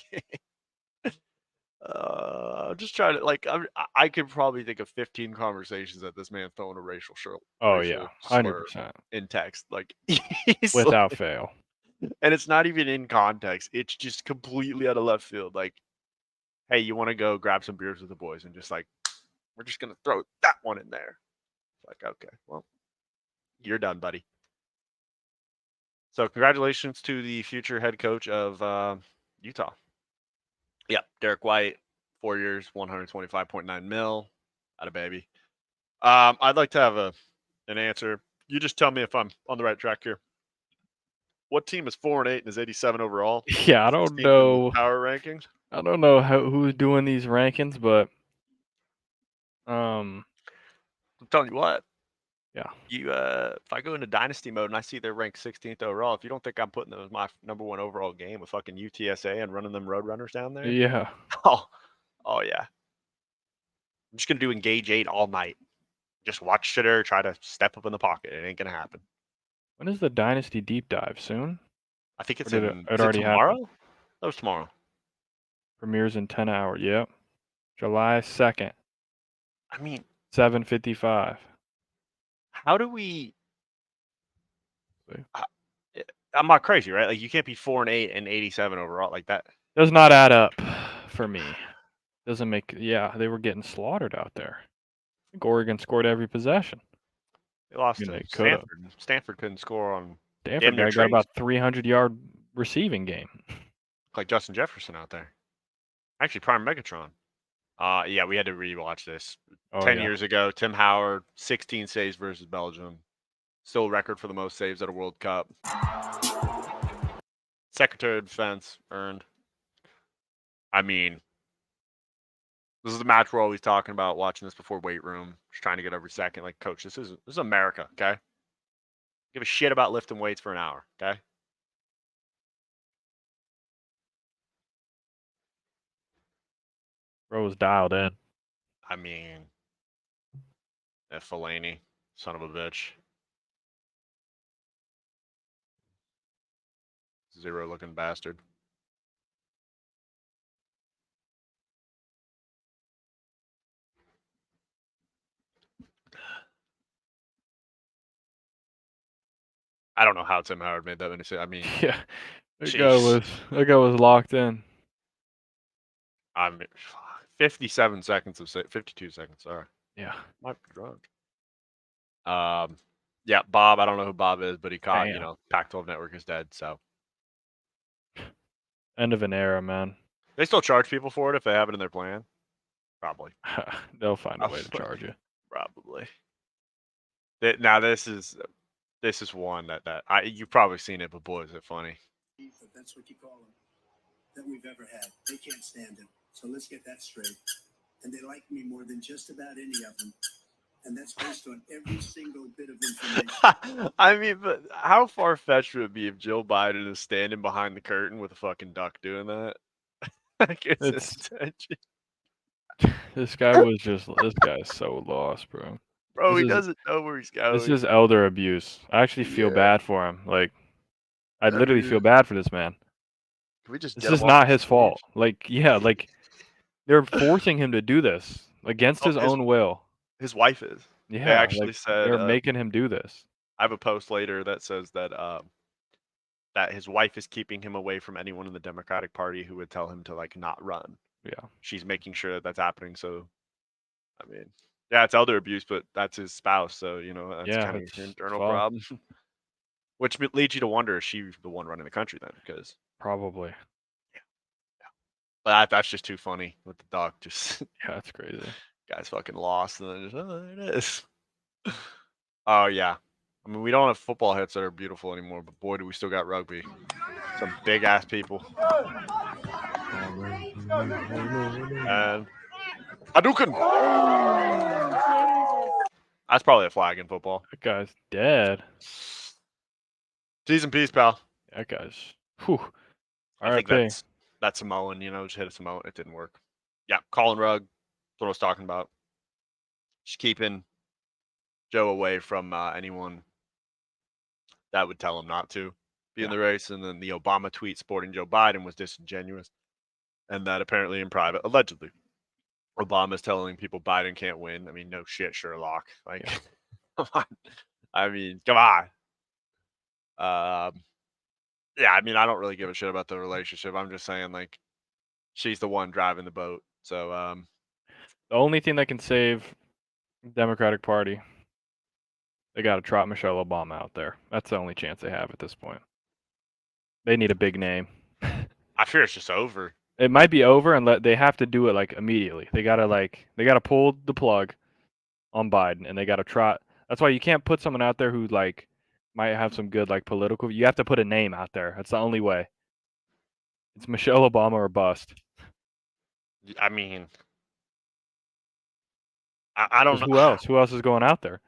[SPEAKER 2] I'm just trying to I could probably think of 15 conversations that this man's throwing a racial slur.
[SPEAKER 1] Oh yeah. 100%.
[SPEAKER 2] In text, like he's
[SPEAKER 1] Without fail.
[SPEAKER 2] and it's not even in context. It's just completely out of left field. Like, hey, you want to go grab some beers with the boys, and just like, we're just gonna throw that one in there. Like, okay, well, you're done, buddy. So, congratulations to the future head coach of Utah. Yeah, Derek White, 4 years, 125.9 mil. Out of baby. I'd like to have an answer. You just tell me if I'm on the right track here. What team is 4-8 and is 87 overall?
[SPEAKER 1] Yeah, I don't know.
[SPEAKER 2] Power rankings.
[SPEAKER 1] I don't know who's doing these rankings, but
[SPEAKER 2] I'm telling you what.
[SPEAKER 1] Yeah.
[SPEAKER 2] You if I go into dynasty mode and I see they're ranked 16th overall, if you don't think I'm putting them as my number one overall game with fucking UTSA and running them Roadrunners down there,
[SPEAKER 1] Yeah.
[SPEAKER 2] oh yeah. I'm just gonna do engage 8 all night. Just watch Shitter try to step up in the pocket. It ain't gonna happen.
[SPEAKER 1] When is the Dynasty deep dive? Soon?
[SPEAKER 2] I think it's
[SPEAKER 1] Or did
[SPEAKER 2] in
[SPEAKER 1] it already
[SPEAKER 2] tomorrow.
[SPEAKER 1] happened?
[SPEAKER 2] That was tomorrow.
[SPEAKER 1] Premieres in 10 hours. Yep. July 2nd,
[SPEAKER 2] I mean,
[SPEAKER 1] 7:55.
[SPEAKER 2] how do we?
[SPEAKER 1] See.
[SPEAKER 2] I'm not crazy, right? Like you can't be 4-8 and 87 overall like that.
[SPEAKER 1] Does not add up for me. Doesn't make. Yeah, they were getting slaughtered out there. I think Oregon scored every possession.
[SPEAKER 2] They lost
[SPEAKER 1] I mean,
[SPEAKER 2] to
[SPEAKER 1] they coulda.
[SPEAKER 2] Stanford. Stanford couldn't score on
[SPEAKER 1] Stanford
[SPEAKER 2] near
[SPEAKER 1] guy got
[SPEAKER 2] Trace.
[SPEAKER 1] about 300-yard receiving game.
[SPEAKER 2] like Justin Jefferson out there. Actually, Prime Megatron. Yeah, we had to rewatch this.
[SPEAKER 1] Oh,
[SPEAKER 2] 10
[SPEAKER 1] yeah.
[SPEAKER 2] years ago, Tim Howard, 16 saves versus Belgium. Still a record for the most saves at a World Cup. Secretary of Defense earned. I mean, this is the match we're always talking about, watching this before weight room, just trying to get every second. Like, coach, this is America, okay? Give a shit about lifting weights for an hour, okay?
[SPEAKER 1] Bro was dialed in.
[SPEAKER 2] I mean, that Fellaini, son of a bitch. Zero looking bastard. I don't know how Tim Howard made that many saves. I mean,
[SPEAKER 1] Yeah, that
[SPEAKER 2] Jeez.
[SPEAKER 1] guy was locked in.
[SPEAKER 2] I mean, 57 seconds of 52 seconds. Sorry,
[SPEAKER 1] Yeah.
[SPEAKER 2] might be drunk. Yeah, Bob. I don't know who Bob is, but he caught.
[SPEAKER 1] Damn.
[SPEAKER 2] You know, Pac-12 Network is dead. So
[SPEAKER 1] End of an era, man.
[SPEAKER 2] they still charge people for it if they have it in their plan. Probably.
[SPEAKER 1] They'll find a way to charge you.
[SPEAKER 2] Probably. Now this is one that you've probably seen it, but boy, is it funny.
[SPEAKER 8] If that's what you call them, that we've ever had. They can't stand him. So let's get that straight. And they like me more than just about any of them. And that's based on every single bit of information.
[SPEAKER 2] I mean, but how far-fetched would it be if Joe Biden is standing behind the curtain with a fucking duck doing that?
[SPEAKER 1] This guy's so lost, bro.
[SPEAKER 2] Bro,
[SPEAKER 1] This
[SPEAKER 2] he
[SPEAKER 1] is-
[SPEAKER 2] doesn't know where he's going.
[SPEAKER 1] This is elder abuse. I actually feel
[SPEAKER 2] Yeah.
[SPEAKER 1] bad for him. Like, I
[SPEAKER 2] I
[SPEAKER 1] literally
[SPEAKER 2] mean,
[SPEAKER 1] feel bad for this man.
[SPEAKER 2] Can we just
[SPEAKER 1] This
[SPEAKER 2] get
[SPEAKER 1] is
[SPEAKER 2] him off
[SPEAKER 1] not
[SPEAKER 2] the
[SPEAKER 1] his
[SPEAKER 2] stage?
[SPEAKER 1] fault. Like, yeah, like They're forcing him to do this against
[SPEAKER 2] Oh,
[SPEAKER 1] his own will.
[SPEAKER 2] His wife is.
[SPEAKER 1] Yeah,
[SPEAKER 2] They actually
[SPEAKER 1] like,
[SPEAKER 2] said
[SPEAKER 1] they're making him do this.
[SPEAKER 2] I have a post later that says that that his wife is keeping him away from anyone in the Democratic Party who would tell him to like not run.
[SPEAKER 1] Yeah.
[SPEAKER 2] She's making sure that that's happening. So, I mean, yeah, it's elder abuse, but that's his spouse. So you know that's
[SPEAKER 1] Yeah,
[SPEAKER 2] kind of
[SPEAKER 1] it's
[SPEAKER 2] your internal
[SPEAKER 1] fucked.
[SPEAKER 2] problem. Which leads you to wonder: is she the one running the country then? Because
[SPEAKER 1] Probably.
[SPEAKER 2] but that's just too funny with the dog. Just
[SPEAKER 1] Yeah, that's crazy.
[SPEAKER 2] guy's fucking lost, and then just oh, there it is. Oh yeah. I mean, we don't have football hits that are beautiful anymore, but boy, do we still got rugby. Some big ass people. And Hadouken! That's probably a flag in football.
[SPEAKER 1] That guy's dead.
[SPEAKER 2] T's and P's, pal.
[SPEAKER 1] That guy's. Whew.
[SPEAKER 2] I think
[SPEAKER 1] RIP.
[SPEAKER 2] that's Samoan, you know, just hit a Samoan. It didn't work. Yeah, Colin Rugg. That's what I was talking about. Just keeping Joe away from anyone that would tell him not to be in the race. And then the Obama tweet supporting Joe Biden was disingenuous. And that apparently in private, allegedly, Obama's telling people Biden can't win. I mean, no shit, Sherlock. Like, come on. I mean, come on. Yeah, I mean, I don't really give a shit about the relationship. I'm just saying, like, she's the one driving the boat. So,
[SPEAKER 1] The only thing that can save Democratic Party, they got to trot Michelle Obama out there. That's the only chance they have at this point. They need a big name.
[SPEAKER 2] I fear it's just over.
[SPEAKER 1] It might be over, and they have to do it like immediately. They gotta pull the plug on Biden, and they gotta trot. That's why you can't put someone out there who like might have some good like political. You have to put a name out there. That's the only way. It's Michelle Obama or bust.
[SPEAKER 2] I mean, I don't
[SPEAKER 1] 'Cause
[SPEAKER 2] know.
[SPEAKER 1] who else? Who else is going out there?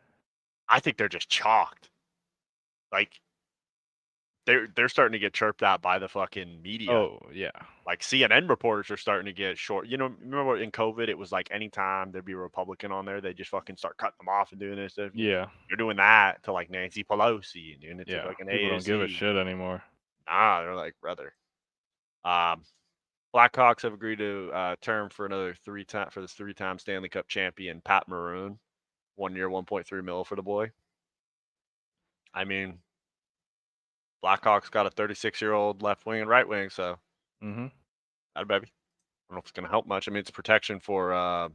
[SPEAKER 2] I think they're just chalked. Like, they're starting to get chirped at by the fucking media.
[SPEAKER 1] Oh yeah.
[SPEAKER 2] Like CNN reporters are starting to get short. You know, remember in COVID, it was like anytime there'd be a Republican on there, they just fucking start cutting them off and doing this.
[SPEAKER 1] Yeah.
[SPEAKER 2] You're doing that to like Nancy Pelosi and doing it to
[SPEAKER 1] Yeah.
[SPEAKER 2] fucking
[SPEAKER 1] People don't give a
[SPEAKER 2] AOC.
[SPEAKER 1] shit anymore.
[SPEAKER 2] Nah, they're like, brother. Blackhawks have agreed to term for another this three-time Stanley Cup champion Pat Maroon. 1 year, 1.3 mil for the boy. I mean, Blackhawks got a 36-year-old left wing and right wing, so
[SPEAKER 1] Mm-hmm.
[SPEAKER 2] that a baby. I don't know if it's going to help much. I mean, it's protection for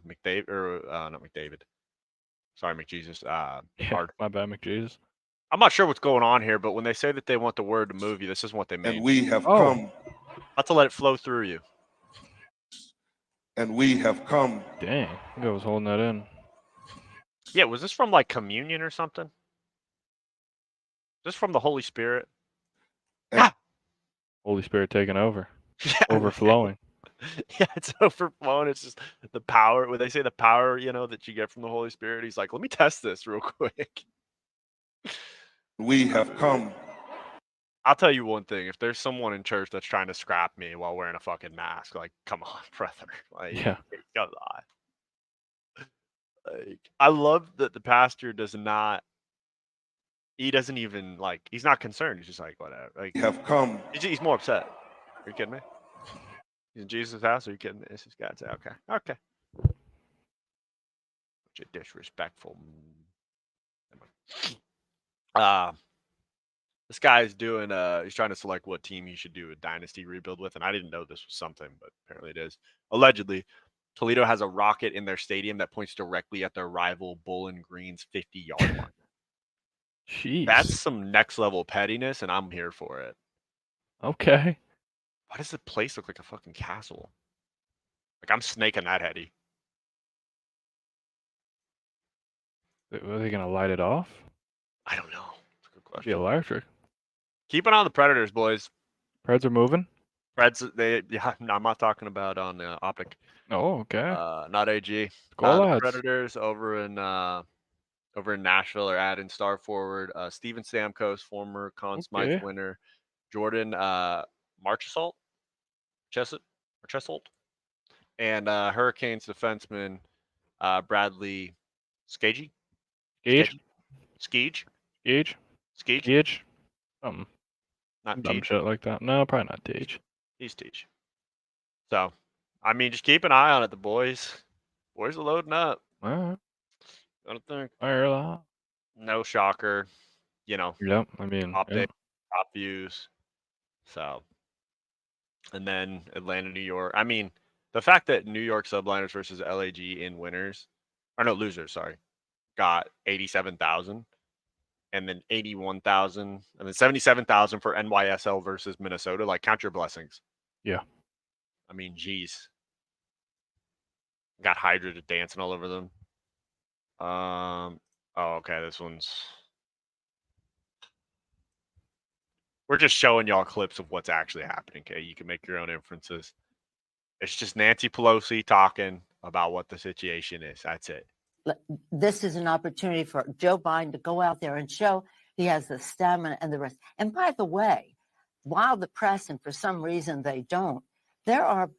[SPEAKER 2] McDavid or not McDavid. Sorry, McJesus.
[SPEAKER 1] Yeah.
[SPEAKER 2] Hard.
[SPEAKER 1] My bad, McJesus.
[SPEAKER 2] I'm not sure what's going on here, but when they say that they want the word to move you, this isn't what they mean.
[SPEAKER 9] And we have
[SPEAKER 1] Oh.
[SPEAKER 9] come,
[SPEAKER 2] Not to let it flow through you.
[SPEAKER 9] and we have come.
[SPEAKER 1] Dang. I think I was holding that in.
[SPEAKER 2] Yeah, was this from like communion or something? Is this from the Holy Spirit?
[SPEAKER 1] Holy Spirit taking over.
[SPEAKER 2] Yeah,
[SPEAKER 1] Overflowing.
[SPEAKER 2] Yeah, it's overflowing. It's just the power. When they say the power, you know, that you get from the Holy Spirit, he's like, let me test this real quick.
[SPEAKER 9] We have come.
[SPEAKER 2] I'll tell you one thing. If there's someone in church that's trying to scrap me while wearing a fucking mask, like, come on, brother. Like,
[SPEAKER 1] Yeah.
[SPEAKER 2] come on. Like, I love that the pastor does not, he doesn't even, like, he's not concerned. He's just like, whatever. Like,
[SPEAKER 9] We have come.
[SPEAKER 2] he's more upset. Are you kidding me? He's in Jesus' house? Are you kidding me? This is God's. Okay. Okay. Such a disrespectful. This guy's doing he's trying to select what team he should do a dynasty rebuild with, and I didn't know this was something, but apparently it is. Allegedly, Toledo has a rocket in their stadium that points directly at their rival Bowling Green's 50-yard line.
[SPEAKER 1] Jeez.
[SPEAKER 2] That's some next level pettiness, and I'm here for it.
[SPEAKER 1] okay.
[SPEAKER 2] Why does the place look like a fucking castle? Like, I'm snaking that heady.
[SPEAKER 1] Are they gonna light it off?
[SPEAKER 2] I don't know. That's a good
[SPEAKER 1] Be
[SPEAKER 2] question.
[SPEAKER 1] electric.
[SPEAKER 2] Keep an eye on the Predators, boys.
[SPEAKER 1] Preds are moving.
[SPEAKER 2] Preds, yeah, no, I'm not talking about on Optic.
[SPEAKER 1] Oh, okay.
[SPEAKER 2] Not AG.
[SPEAKER 1] Go
[SPEAKER 2] The
[SPEAKER 1] lads.
[SPEAKER 2] Predators over in Nashville are adding star forward Steven Stamkos, former Conn Smythe
[SPEAKER 1] Okay.
[SPEAKER 2] winner, Jordan Marchessault, and Hurricanes defenseman Bradley Skagey.
[SPEAKER 1] Gage.
[SPEAKER 2] Skeege.
[SPEAKER 1] Gage.
[SPEAKER 2] Skeege.
[SPEAKER 1] Gage. Something.
[SPEAKER 2] Not
[SPEAKER 1] Dumb
[SPEAKER 2] Teach.
[SPEAKER 1] shit like that. No, probably not Gage.
[SPEAKER 2] He's Teach. So, I mean, just keep an eye on it, the boys. Boys are loading up.
[SPEAKER 1] All right.
[SPEAKER 2] I don't think.
[SPEAKER 1] All
[SPEAKER 2] No shocker.
[SPEAKER 1] Yep. I mean,
[SPEAKER 2] Top
[SPEAKER 1] yeah.
[SPEAKER 2] day, top views. So, and then Atlanta, New York. I mean, the fact that New York Subliners versus LAG in winners, or no, losers, sorry, got 87,000, and then 81,000, and then 77,000 for NYSL versus Minnesota. Like, count your blessings.
[SPEAKER 1] Yeah.
[SPEAKER 2] I mean, geez. Got Hydra just dancing all over them. Oh, okay. This one's. We're just showing y'all clips of what's actually happening. Okay, you can make your own inferences. It's just Nancy Pelosi talking about what the situation is. That's it.
[SPEAKER 10] This is an opportunity for Joe Biden to go out there and show he has the stamina and the rest. And by the way, while the press, and for some reason they don't, there are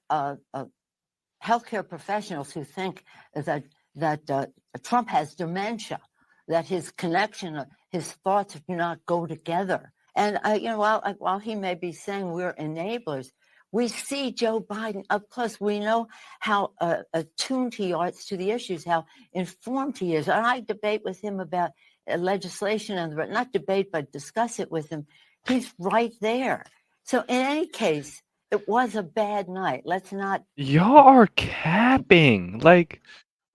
[SPEAKER 10] healthcare professionals who think that Trump has dementia, that his connection, his thoughts do not go together. And while he may be saying we're enablers, we see Joe Biden up close. We know how attuned he is to the issues, how informed he is. And I debate with him about legislation, and not debate, but discuss it with him. He's right there. So in any case, it was a bad night. Let's not.
[SPEAKER 1] Y'all are capping. Like,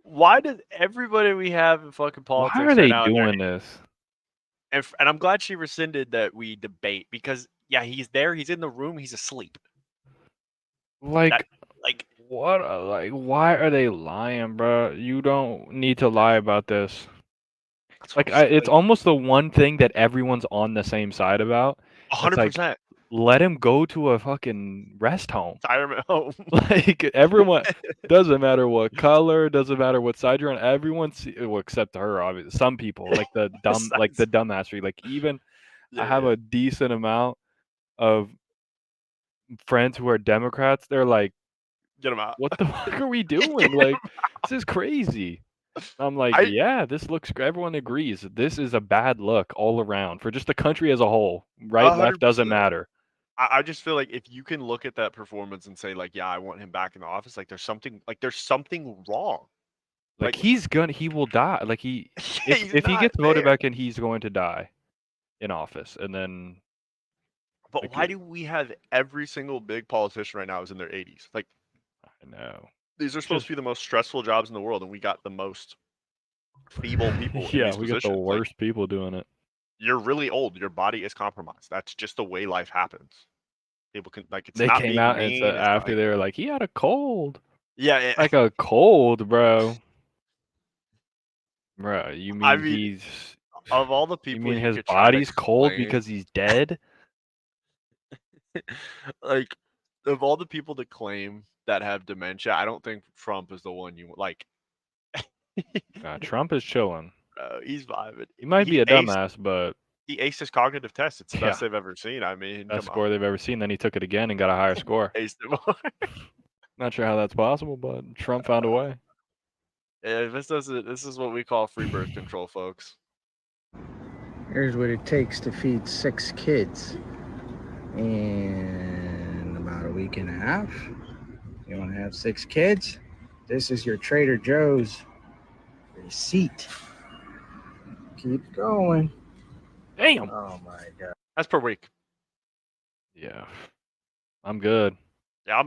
[SPEAKER 2] why does everybody we have in fucking politics
[SPEAKER 1] why are they
[SPEAKER 2] right now
[SPEAKER 1] doing this?
[SPEAKER 2] And I'm glad she rescinded that we debate, because yeah, he's there, he's in the room, he's asleep.
[SPEAKER 1] Like, what? Like, why are they lying, bro? You don't need to lie about this. Like, it's almost the one thing that everyone's on the same side about.
[SPEAKER 2] 100%.
[SPEAKER 1] Let him go to a fucking rest home.
[SPEAKER 2] Retirement home.
[SPEAKER 1] Like, everyone, doesn't matter what color, doesn't matter what side you're on. Everyone, well, except her, obviously. Some people, like the dumbassery. Like, even I have a decent amount of friends who are Democrats. They're like,
[SPEAKER 2] get them out.
[SPEAKER 1] What the fuck are we doing? Like, this is crazy. I'm like, yeah, this looks. Everyone agrees this is a bad look all around for just the country as a whole. Right, left doesn't matter.
[SPEAKER 2] I just feel like if you can look at that performance and say, like, yeah, I want him back in the office, like there's something wrong.
[SPEAKER 1] Like, he will die. Like, if he gets voted back in, he's going to die in office. And then,
[SPEAKER 2] but why do we have every single big politician right now is in their 80s? Like,
[SPEAKER 1] I know
[SPEAKER 2] these are supposed to be the most stressful jobs in the world, and we got the most feeble people.
[SPEAKER 1] Yeah, we got the worst people doing it.
[SPEAKER 2] You're really old. Your body is compromised. That's just the way life happens. People can
[SPEAKER 1] They came out and said after they were like, he had a cold.
[SPEAKER 2] Yeah,
[SPEAKER 1] like a cold, bro. Bro, you mean he's
[SPEAKER 2] of all the people?
[SPEAKER 1] You mean his body's cold because he's dead?
[SPEAKER 2] Like, of all the people to claim that have dementia, I don't think Trump is the one you like.
[SPEAKER 1] Trump is chilling.
[SPEAKER 2] He's vibing.
[SPEAKER 1] He might be a dumbass, but
[SPEAKER 2] he aced his cognitive test. It's the best they've ever seen. I mean,
[SPEAKER 1] best score they've ever seen. Then he took it again and got a higher score.
[SPEAKER 2] Aced it more.
[SPEAKER 1] Not sure how that's possible, but Trump found a way.
[SPEAKER 2] Yeah, this is what we call free birth control, folks.
[SPEAKER 4] Here's what it takes to feed 6 kids in about a week and a half. You want to have 6 kids? This is your Trader Joe's receipt. Keep going.
[SPEAKER 1] Damn.
[SPEAKER 4] Oh my god.
[SPEAKER 2] That's per week.
[SPEAKER 1] Yeah. I'm good.
[SPEAKER 2] Yeah,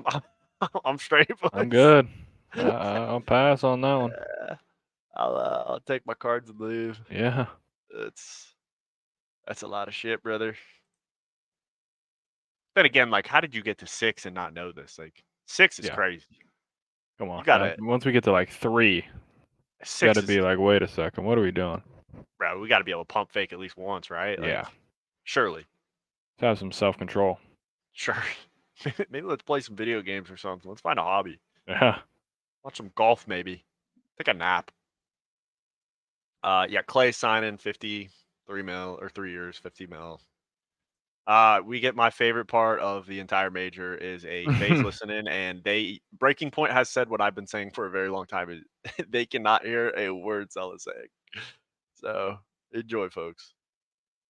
[SPEAKER 2] I'm straight.
[SPEAKER 1] I'm good. I'll pass on that one.
[SPEAKER 2] I'll take my cards and leave.
[SPEAKER 1] Yeah.
[SPEAKER 2] That's a lot of shit, brother. But again, like, how did you get to 6 and not know this? Like, 6 is crazy.
[SPEAKER 1] Come on.
[SPEAKER 2] You gotta,
[SPEAKER 1] once we get to like 3, it's got to be like, wait a second, what are we doing?
[SPEAKER 2] Bro, we got to be able to pump fake at least once, right? Like,
[SPEAKER 1] yeah.
[SPEAKER 2] Surely.
[SPEAKER 1] Let's have some self-control.
[SPEAKER 2] Sure. Maybe let's play some video games or something. Let's find a hobby.
[SPEAKER 1] Yeah.
[SPEAKER 2] Watch some golf, maybe. Take a nap. Yeah, Clay signing 53 mil or 3 years, 50 mil. We get my favorite part of the entire major is a base listening, and Breaking Point has said what I've been saying for a very long time is they cannot hear a word Sel is saying. So enjoy, folks.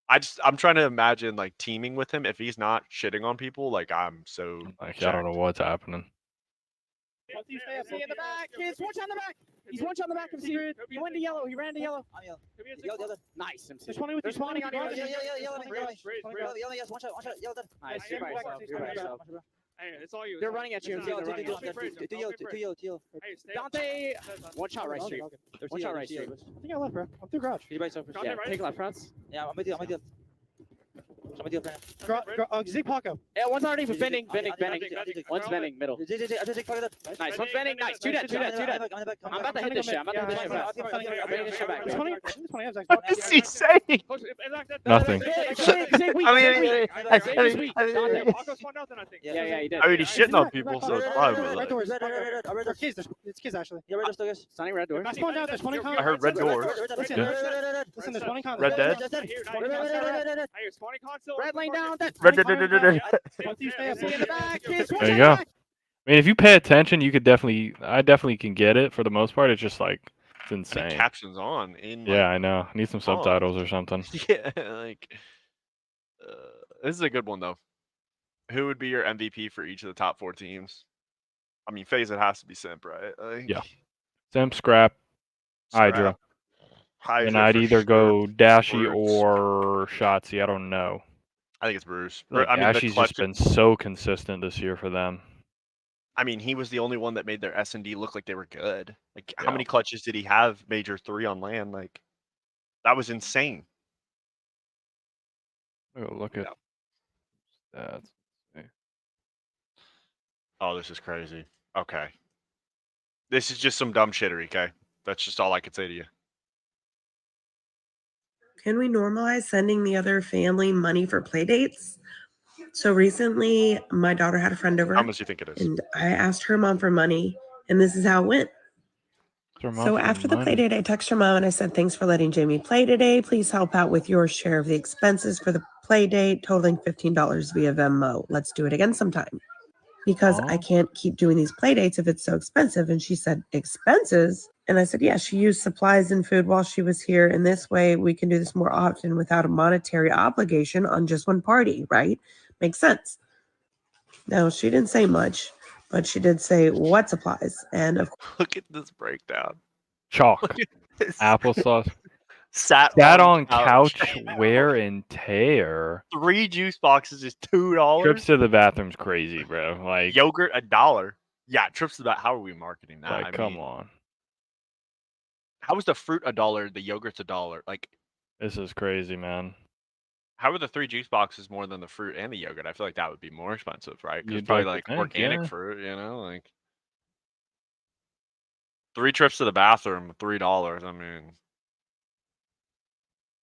[SPEAKER 2] I'm trying to imagine like teaming with him if he's not shitting on people. Like, I'm so
[SPEAKER 1] like, I don't know what's happening.
[SPEAKER 6] FC in the back. Kids, one shot in the back. He's one shot in the back. MC. He went to yellow. He ran to yellow. Nice. MC. They're spawning with you. Spawning on you. Nice.
[SPEAKER 5] Hey, it's all you.
[SPEAKER 6] They're running at you. MC. Dante. One shot right street. One shot right street. I think I left, bro. I'm through garage.
[SPEAKER 5] Yeah,
[SPEAKER 6] Take left fronts.
[SPEAKER 11] Yeah, I'm with you.
[SPEAKER 6] Zeke Paco.
[SPEAKER 11] Yeah, one's already bending.
[SPEAKER 6] One's bending, middle.
[SPEAKER 11] Nice, one's bending. Nice. Two dead. I'm about to hit this shit. I'm bringing this shit back.
[SPEAKER 2] What is he saying?
[SPEAKER 1] Nothing.
[SPEAKER 11] Yeah, he did.
[SPEAKER 2] I mean, he's shitting on people, so it's fine. But
[SPEAKER 6] Red
[SPEAKER 2] like,
[SPEAKER 6] doors. It's kids, actually.
[SPEAKER 11] Yeah, red doors.
[SPEAKER 6] Sunny red doors. Spawn down. They're spawning
[SPEAKER 2] I heard red doors.
[SPEAKER 6] Listen, they're spawning con.
[SPEAKER 2] Red dead.
[SPEAKER 6] Red lane down.
[SPEAKER 2] Red
[SPEAKER 6] There
[SPEAKER 1] There you go. I mean, if you pay attention, you could definitely. I definitely can get it for the most part. It's just like it's
[SPEAKER 2] the
[SPEAKER 1] insane.
[SPEAKER 2] captions on in.
[SPEAKER 1] Yeah, I know. I need some subtitles or something.
[SPEAKER 2] Yeah, like. This is a good one though. Who would be your MVP for each of the top 4 teams? I mean, FaZe, it has to be Simp, right? Like,
[SPEAKER 1] Yeah. Simp, Scrap, Hydra.
[SPEAKER 2] Hydra
[SPEAKER 1] And I'd
[SPEAKER 2] for
[SPEAKER 1] either
[SPEAKER 2] sure.
[SPEAKER 1] go Dashy
[SPEAKER 2] Bruce.
[SPEAKER 1] or Shotzi. I don't know.
[SPEAKER 2] I think it's Bruce.
[SPEAKER 1] Like,
[SPEAKER 2] I mean, the
[SPEAKER 1] Dashy's
[SPEAKER 2] clutch.
[SPEAKER 1] just been so consistent this year for them.
[SPEAKER 2] I mean, he was the only one that made their S&D look like they were good. Like, how
[SPEAKER 1] Yeah.
[SPEAKER 2] many clutches did he have? Major 3 on land. Like, that was insane.
[SPEAKER 1] Look at that.
[SPEAKER 2] Oh, this is crazy. Okay. This is just some dumb shittery, okay? That's just all I could say to you.
[SPEAKER 12] Can we normalize sending the other family money for play dates? So recently, my daughter had a friend over,
[SPEAKER 2] How much do you think it is?
[SPEAKER 12] and I asked her mom for money, and this is how it went. So after the play date, I texted her mom and I said, "Thanks for letting Jamie play today. Please help out with your share of the expenses for the play date, totaling $15 via Venmo. Let's do it again sometime, because I can't keep doing these play dates if it's so expensive." And she said, "Expenses?" And I said, "Yeah, she used supplies and food while she was here. And this way we can do this more often without a monetary obligation on just one party, right? Makes sense." Now, she didn't say much, but she did say what supplies. And of course,
[SPEAKER 2] Look at this breakdown.
[SPEAKER 1] Chalk.
[SPEAKER 2] Look at this.
[SPEAKER 1] Applesauce.
[SPEAKER 2] Sat
[SPEAKER 1] on couch, wear and tear.
[SPEAKER 2] 3 juice boxes is $2.
[SPEAKER 1] Trips to the bathroom's crazy, bro. Like,
[SPEAKER 2] Yogurt $1. Yeah, trips to that. How are we marketing that?
[SPEAKER 1] like come on.
[SPEAKER 2] How is the fruit $1? The yogurt's $1. Like,
[SPEAKER 1] This is crazy, man.
[SPEAKER 2] how are the 3 juice boxes more than the fruit and the yogurt? I feel like that would be more expensive, right? Because
[SPEAKER 1] You'd
[SPEAKER 2] probably
[SPEAKER 1] like
[SPEAKER 2] like
[SPEAKER 1] to think,
[SPEAKER 2] organic
[SPEAKER 1] yeah.
[SPEAKER 2] fruit, you know, like 3 trips to the bathroom, $3. I mean,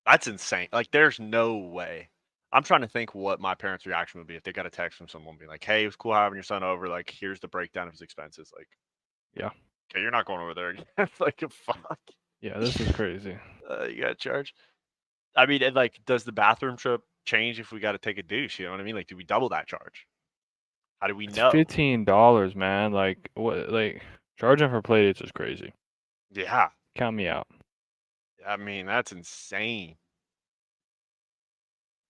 [SPEAKER 2] that's insane. Like, there's no way. I'm trying to think what my parents' reaction would be if they got a text from someone being like, "Hey, it was cool having your son over. Like, here's the breakdown of his expenses." Like,
[SPEAKER 1] Yeah.
[SPEAKER 2] okay, you're not going over there again. Like, fuck.
[SPEAKER 1] Yeah, this is crazy.
[SPEAKER 2] You got to charge. I mean, and like, does the bathroom trip change if we got to take a douche? You know what I mean? Like, do we double that charge? How do we know?
[SPEAKER 1] $15, man. Like what? Like charging for play dates is crazy.
[SPEAKER 2] Yeah.
[SPEAKER 1] Count me out.
[SPEAKER 2] I mean, that's insane.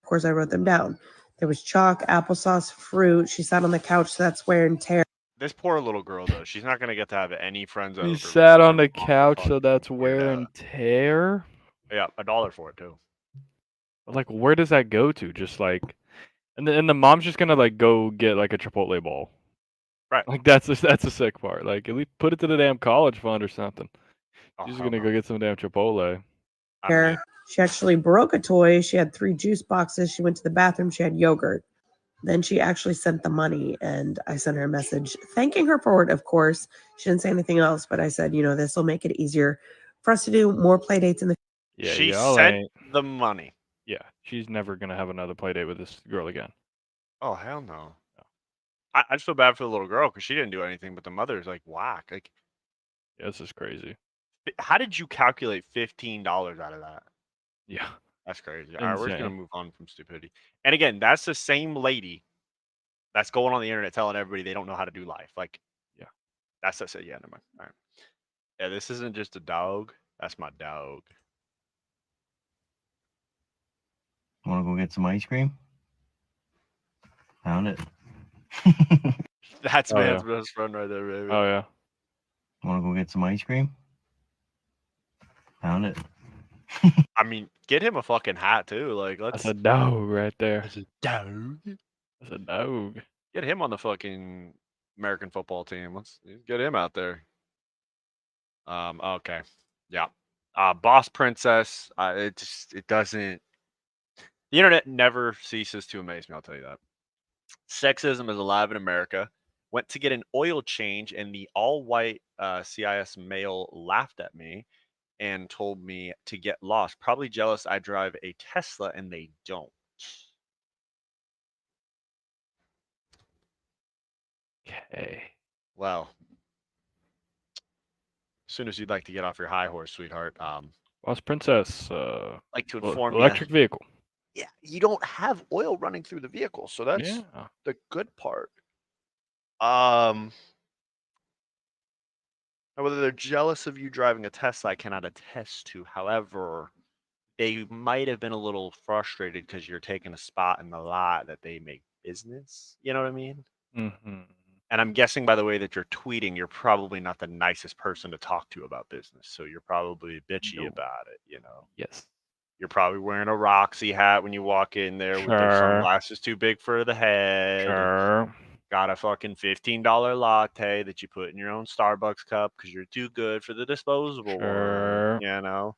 [SPEAKER 12] I wrote them down. There was chalk, applesauce, fruit. She sat on the couch, so that's wear and tear.
[SPEAKER 2] This poor little girl, though, she's not going to get to have any friends over.
[SPEAKER 1] He sat on the couch, so that's wear and tear.
[SPEAKER 2] Yeah, $1 for it, too.
[SPEAKER 1] Like, where does that go to? Just like, and the mom's just gonna like go get like a Chipotle bowl.
[SPEAKER 2] Right.
[SPEAKER 1] Like that's the sick part. Like, at least put it to the damn college fund or something. She's gonna go get some damn Chipotle.
[SPEAKER 12] There. She actually broke a toy. She had 3 juice boxes. She went to the bathroom. She had yogurt. Then she actually sent the money, and I sent her a message thanking her for it, of course. She didn't say anything else, but I said, this will make it easier for us to do more play dates in the
[SPEAKER 1] Yeah,
[SPEAKER 2] she
[SPEAKER 1] y'all
[SPEAKER 2] sent
[SPEAKER 1] ain't-
[SPEAKER 2] the money.
[SPEAKER 1] Yeah, she's never gonna have another play date with this girl again.
[SPEAKER 2] Oh, hell no. I just feel bad for the little girl because she didn't do anything, but the mother's like, whack. Like,
[SPEAKER 1] Yeah, this is crazy.
[SPEAKER 2] how did you calculate $15 out of that?
[SPEAKER 1] Yeah.
[SPEAKER 2] That's crazy. All right, we're just going to
[SPEAKER 1] Insane.
[SPEAKER 2] move on from stupidity. And again, that's the same lady that's going on the internet telling everybody they don't know how to do life. Like,
[SPEAKER 1] yeah.
[SPEAKER 2] That's it. Yeah, never mind. All right. Yeah, this isn't just a dog. That's my dog.
[SPEAKER 13] Want to go get some ice cream? Found it.
[SPEAKER 2] That's
[SPEAKER 1] Oh,
[SPEAKER 2] man's
[SPEAKER 1] yeah.
[SPEAKER 2] best friend right there, baby.
[SPEAKER 1] Oh yeah.
[SPEAKER 4] Want to go get some ice cream? Found it.
[SPEAKER 2] I mean, get him a fucking hat too. Like,
[SPEAKER 1] That's
[SPEAKER 2] let's.
[SPEAKER 1] a dog right there.
[SPEAKER 2] That's a dog.
[SPEAKER 1] That's a dog.
[SPEAKER 2] Get him on the fucking American football team. Let's get him out there. Okay. Yeah. Boss Princess. It doesn't. The internet never ceases to amaze me. I'll tell you that. Sexism is alive in America. Went to get an oil change, and the all-white CIS male laughed at me and told me to get lost. Probably jealous I drive a Tesla and they don't.
[SPEAKER 1] Okay.
[SPEAKER 2] Well, as soon as you'd like to get off your high horse, sweetheart,
[SPEAKER 1] Boss Princess.
[SPEAKER 2] like to inform you.
[SPEAKER 1] Electric vehicle.
[SPEAKER 2] Yeah, you don't have oil running through the vehicle, so that's
[SPEAKER 1] Yeah.
[SPEAKER 2] the good part. Whether they're jealous of you driving a Tesla, I cannot attest to. However, they might have been a little frustrated because you're taking a spot in the lot that they make business. You know what I mean?
[SPEAKER 1] Mm-hmm.
[SPEAKER 2] And I'm guessing by the way that you're tweeting, you're probably not the nicest person to talk to about business. So you're probably bitchy about it, you know?
[SPEAKER 1] Yes.
[SPEAKER 2] You're probably wearing a Roxy hat when you walk in there with their
[SPEAKER 1] Sure.
[SPEAKER 2] sunglasses too big for the head.
[SPEAKER 1] Sure.
[SPEAKER 2] Got a fucking $15 latte that you put in your own Starbucks cup because you're too good for the disposable
[SPEAKER 1] Sure.
[SPEAKER 2] one, you know?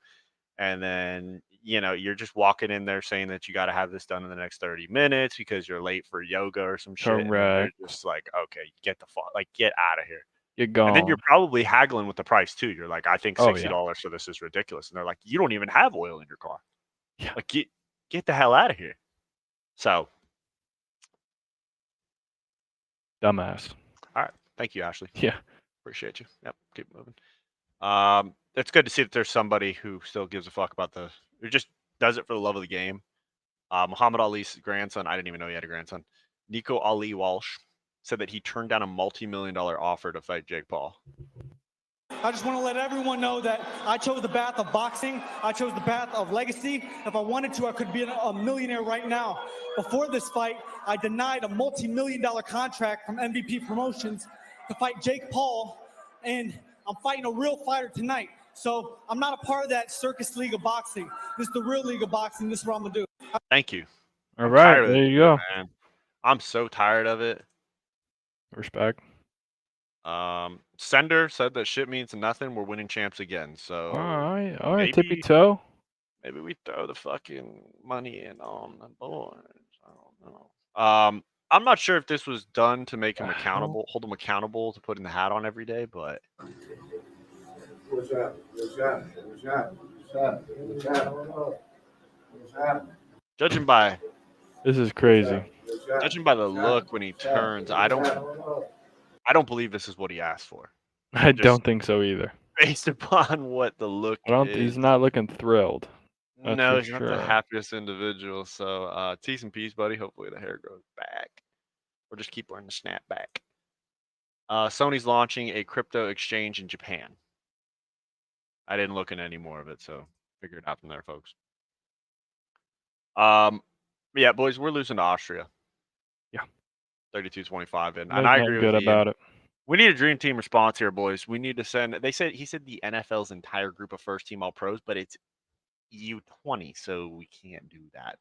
[SPEAKER 2] And then, you know, you're just walking in there saying that you got to have this done in the next 30 minutes because you're late for yoga or some shit. And they're
[SPEAKER 1] Correct.
[SPEAKER 2] just like, okay, get the fuck, like, get out of here.
[SPEAKER 1] Get gone.
[SPEAKER 2] And then you're probably haggling with the price too. You're like, I think
[SPEAKER 1] Oh,
[SPEAKER 2] $60
[SPEAKER 1] yeah.
[SPEAKER 2] for this is ridiculous. And they're like, you don't even have oil in your car.
[SPEAKER 1] Yeah.
[SPEAKER 2] Like, get the hell out of here. So,
[SPEAKER 1] Dumbass.
[SPEAKER 2] all right. Thank you, Ashley.
[SPEAKER 1] Yeah.
[SPEAKER 2] Appreciate you. Yep. Keep moving. It's good to see that there's somebody who still gives a fuck about who just does it for the love of the game. Muhammad Ali's grandson, I didn't even know he had a grandson, Nico Ali Walsh, said that he turned down a multi-million-dollar offer to fight Jake Paul.
[SPEAKER 13] I just want to let everyone know that I chose the path of boxing. I chose the path of legacy. If I wanted to, I could be a millionaire right now. Before this fight, I denied a multi-million-dollar contract from MVP Promotions to fight Jake Paul, and I'm fighting a real fighter tonight. So I'm not a part of that circus league of boxing. This is the real league of boxing. This is what I'm going to do.
[SPEAKER 2] Thank you.
[SPEAKER 1] All
[SPEAKER 2] I'm
[SPEAKER 1] right.
[SPEAKER 2] tired of
[SPEAKER 1] There
[SPEAKER 2] this
[SPEAKER 1] you
[SPEAKER 2] shit,
[SPEAKER 1] go.
[SPEAKER 2] man. I'm so tired of it.
[SPEAKER 1] Respect.
[SPEAKER 2] Sender said that shit means nothing. We're winning champs again. So
[SPEAKER 1] All right.
[SPEAKER 2] maybe,
[SPEAKER 1] Tippy toe.
[SPEAKER 2] maybe we throw the fucking money in on the boards. I don't know. I'm not sure if this was done to make him accountable, hold him accountable to putting the hat on every day, but
[SPEAKER 9] What's up? What's up? What's up? What's up? What's up? What's up?
[SPEAKER 2] judging by
[SPEAKER 1] This is crazy.
[SPEAKER 2] judging by the look when he turns, I don't believe this is what he asked for.
[SPEAKER 1] I
[SPEAKER 2] Just
[SPEAKER 1] don't think so either.
[SPEAKER 2] based upon what the look is.
[SPEAKER 1] He's not looking thrilled. That's
[SPEAKER 2] No,
[SPEAKER 1] for
[SPEAKER 2] he's not
[SPEAKER 1] sure.
[SPEAKER 2] the happiest individual. So T's and P's, buddy. Hopefully the hair grows back. Or just keep wearing the snapback. Sony's launching a crypto exchange in Japan. I didn't look into any more of it, so figure it out from there, folks. Yeah, boys, we're losing to Austria.
[SPEAKER 1] Yeah.
[SPEAKER 2] 32-25. And
[SPEAKER 1] There's
[SPEAKER 2] I
[SPEAKER 1] nothing
[SPEAKER 2] agree with
[SPEAKER 1] good
[SPEAKER 2] Ian.
[SPEAKER 1] about it.
[SPEAKER 2] We need a dream team response here, boys. We need to send. He said the NFL's entire group of first team all pros, but it's U20, so we can't do that.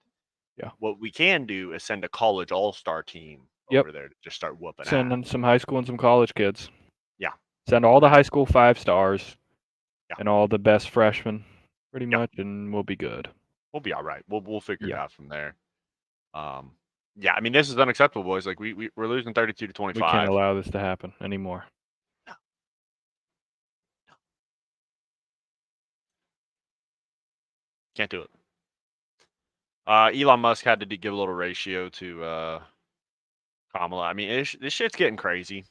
[SPEAKER 1] Yeah.
[SPEAKER 2] What we can do is send a college all-star team
[SPEAKER 1] Yep.
[SPEAKER 2] over there to just start whooping
[SPEAKER 1] Send
[SPEAKER 2] ass.
[SPEAKER 1] in some high school and some college kids.
[SPEAKER 2] Yeah.
[SPEAKER 1] Send all the high school 5 stars
[SPEAKER 2] Yeah.
[SPEAKER 1] and all the best freshmen, pretty
[SPEAKER 2] Yeah.
[SPEAKER 1] much, and we'll be good.
[SPEAKER 2] We'll be all right. We'll figure it
[SPEAKER 1] Yeah.
[SPEAKER 2] out from there. Yeah, I mean this is unacceptable, boys. Like we're losing 32-25.
[SPEAKER 1] We can't allow this to happen anymore.
[SPEAKER 2] Can't do it. Elon Musk had to give a little ratio to Kamala. I mean, this shit's getting crazy.